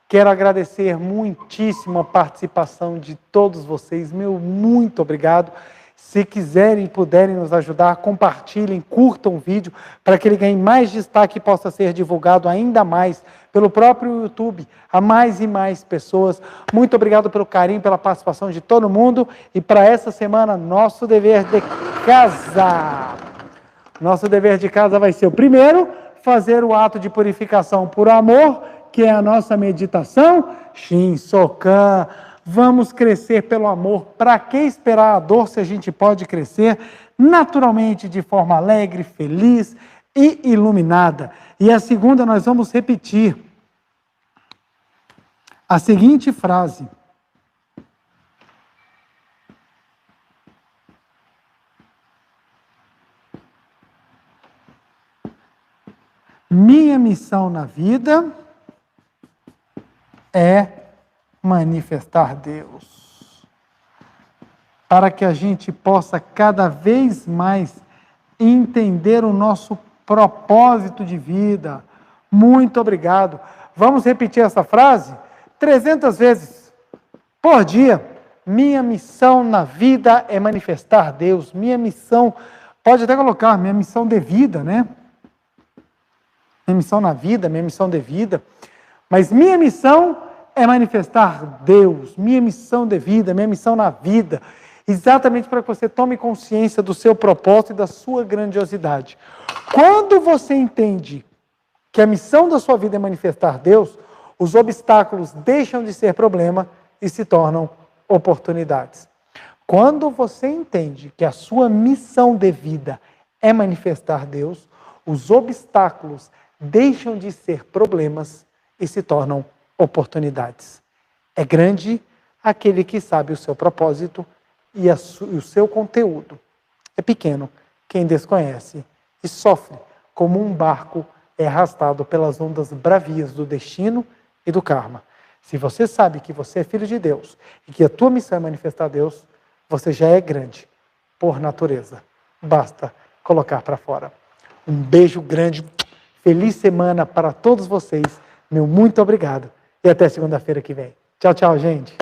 Quero agradecer muitíssimo a participação de todos vocês. Meu muito obrigado. Se quiserem e puderem nos ajudar, compartilhem, curtam o vídeo para que ele ganhe mais destaque e possa ser divulgado ainda mais pelo próprio YouTube a mais e mais pessoas. Muito obrigado pelo carinho, pela participação de todo mundo. E para essa semana, nosso dever de casa. Nosso dever de casa vai ser o primeiro, fazer o ato de purificação por amor, que é a nossa meditação, Shinsokan. Vamos crescer pelo amor. Para que esperar a dor se a gente pode crescer naturalmente, de forma alegre, feliz e iluminada? E a segunda, nós vamos repetir a seguinte frase. Minha missão na vida é manifestar Deus. Para que a gente possa cada vez mais entender o nosso propósito de vida. Muito obrigado. Vamos repetir essa frase 300 vezes por dia. Minha missão na vida é manifestar Deus. Minha missão, pode até colocar, minha missão de vida, né? Minha missão na vida, minha missão de vida. Mas minha missão é manifestar Deus. Minha missão de vida, minha missão na vida. Exatamente para que você tome consciência do seu propósito e da sua grandiosidade. Quando você entende que a missão da sua vida é manifestar Deus, os obstáculos deixam de ser problema e se tornam oportunidades. Quando você entende que a sua missão de vida é manifestar Deus, os obstáculos deixam de ser problemas e se tornam oportunidades. É grande aquele que sabe o seu propósito e o seu conteúdo. É pequeno quem desconhece e sofre como um barco é arrastado pelas ondas bravias do destino e do karma. Se você sabe que você é filho de Deus e que a tua missão é manifestar Deus, você já é grande por natureza. Basta colocar para fora. Um beijo grande, feliz semana para todos vocês. Meu muito obrigado e até segunda-feira que vem. Tchau, tchau, gente.